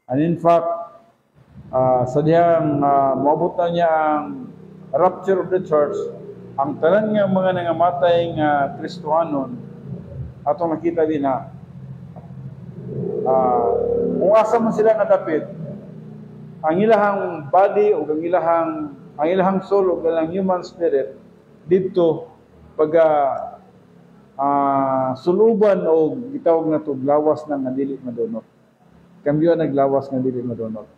And in fact, sa diyang maabot na niya ang rapture of the church, ang tanan nga mga nangamatay nga Kristohanon atong nakita din ha. Kung asa man sila nga dapit, ang ilahang body o ang ilahang soul o ang human spirit dito pag suluban o gitawag na to lawas na nga dili madunot. Kambyo naglawas nga dili madunot.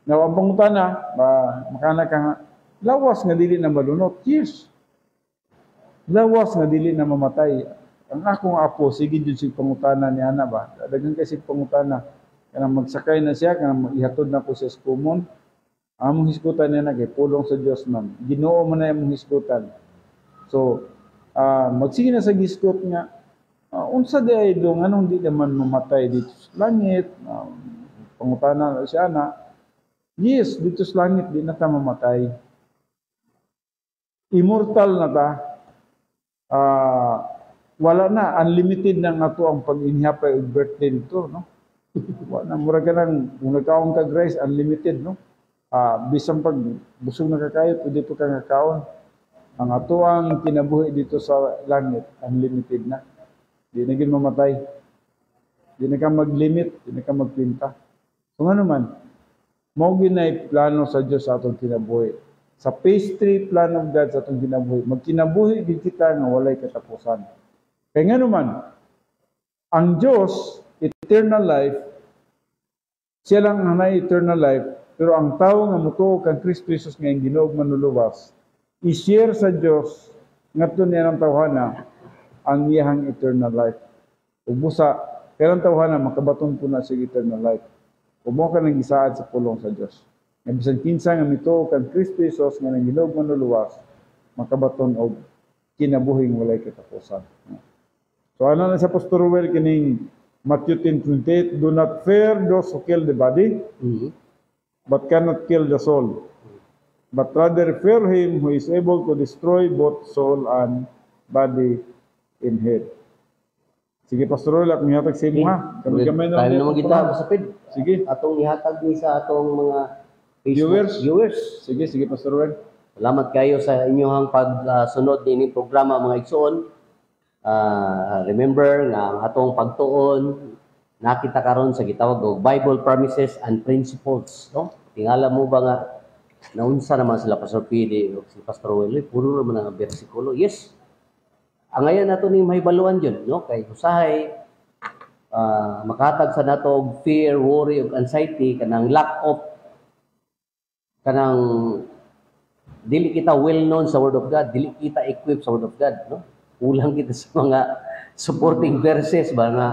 Now ang pangutana, makana ka nga, lawas nga dili na madunot. Yes. Lawas nga dili na mamatay. Ang akong apo, sige dyan si pangutana ni Ana ba? Dagang kasi pangutana. Kanang magsakay na siya, kanang ihatod na ko sa eskumon. Among hisgutan niya na kay pulong sa Diyos man. Ginoo man na yung hisgutan. So, magsige na sa gisgot nga, unsa di ay dong, anong di naman mamatay dito sa langit? Pangutana na siya na, yes, dito sa langit, di na ta mamatay. Immortal na ta. Wala na, unlimited na nga to ang pag-inihapay o birthday nito, no? Wala na, mura ka nang, kung nagkaon ka, Grace, unlimited, no? Bisang pag busog na kakayo, pwede ito kang nagkaon. Ang ato ang kinabuhi dito sa langit, unlimited na. Di na gin mamatay. Di na ka mag-limit, di na ka magpinta. So nga naman, mao ginay plano sa Diyos sa atong kinabuhi. Sa phase 3 plan of God sa atong kinabuhi, magkinabuhi gid kita nga walay katapusan. Kaya nga naman, ang Diyos, eternal life, siya lang ang may eternal life, pero ang tao nga mutuo kang Kristo Jesus nga ang Ginoo manluluwas, i-share sa Diyos ngadto niya ng tawhana ang iyang eternal life. Ug busa, kaya ang tawhana makabaton po na sa eternal life. Ug mo ka nang gisaad sa pulong sa Diyos. Nga bisan kinsa nga mituo kang Kristo Jesus nga ang Ginoo manluluwas, makabaton og kinabuhing walay katapusan. So ano na sa Pastor Ruel kining Matthew 10:28, do not fear those who kill the body, but cannot kill the soul. But rather fear him who is able to destroy both soul and body in hell. Sige, Pastor Ruel, at mihatag sa imo ha. Kamay tayo naman kita masapid. Sige. Atong ihatag ni sa atong mga Facebook viewers. Sige, Pastor Ruel. Salamat kayo sa inyong pagsunod ni programa mga igsoon. Remember nga ang atong pagtuon nakita karon sa gitawag og Bible promises and principles, no? Tingala mo ba nga naunsa naman sila Pastor PD o si Pastor Willie puro naman ang bersikulo. Yes. Ang ngayon nato ni mahibaluan yun, no? Kay usahay makatag sa nato og fear, worry ug anxiety kanang lack of kanang dili kita well known sa Word of God, dili kita equipped sa Word of God, no? Kulang kita sa mga supporting verses ba nga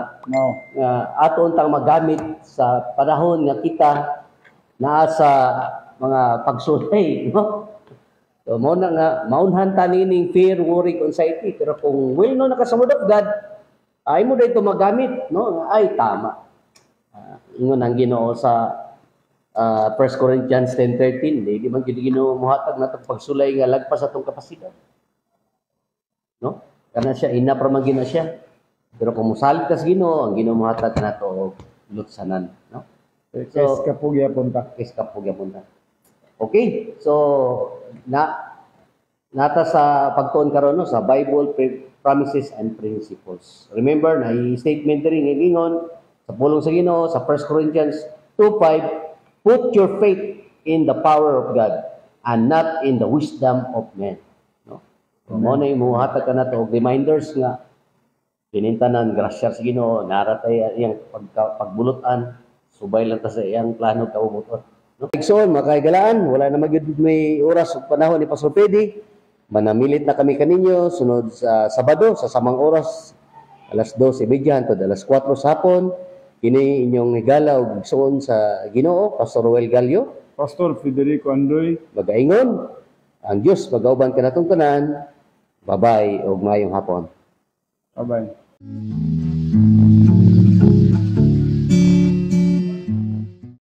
ato untang magamit sa panahon nga kita naa sa mga pagsulay, no? So, mo na nga, maunhan ta nining fear, worry, anxiety. Pero kung will no naka sa Word of God, ay mo dito magamit, no? Ay, tama. Ingon ang Ginoo sa 1 Corinthians 10:13, di man gid Ginoo muhatag natong pagsulay nga lagpas atong kapasidad. No? Kana siya ina para magina siya. Pero kung musalig tas Ginoo, ang Ginoo muhatag nato og lutsanan, no? Kes kapugya punta. Kiska po gyapon ta. Okay, so nata sa pagtuon karon no sa Bible promises and principles. Remember na i-statement diri nga gingon sa pulong sa Ginoo sa 1 Corinthians 2:5, put your faith in the power of God and not in the wisdom of men. No? So mo na imuhatag ka nato og reminders nga kinintanan grasya sa Ginoo naratay iyang pagbulutan subay lang ta sa iyang plano kaubuton. No? Igsoon, makaigalaan, wala na magyud may oras o panahon ni Pastor Pedi. Manamilit na kami kaninyo sunod sa Sabado sa samang oras alas 12:30 hangtod alas 4 sa hapon. Kini inyong higala ug igsoon sa Ginoo, Pastor Roel Gallo. Pastor Federico Andoy. Magaingon, ang Dios magauban kanatong tanan. Bye-bye ug maayong hapon. Bye-bye.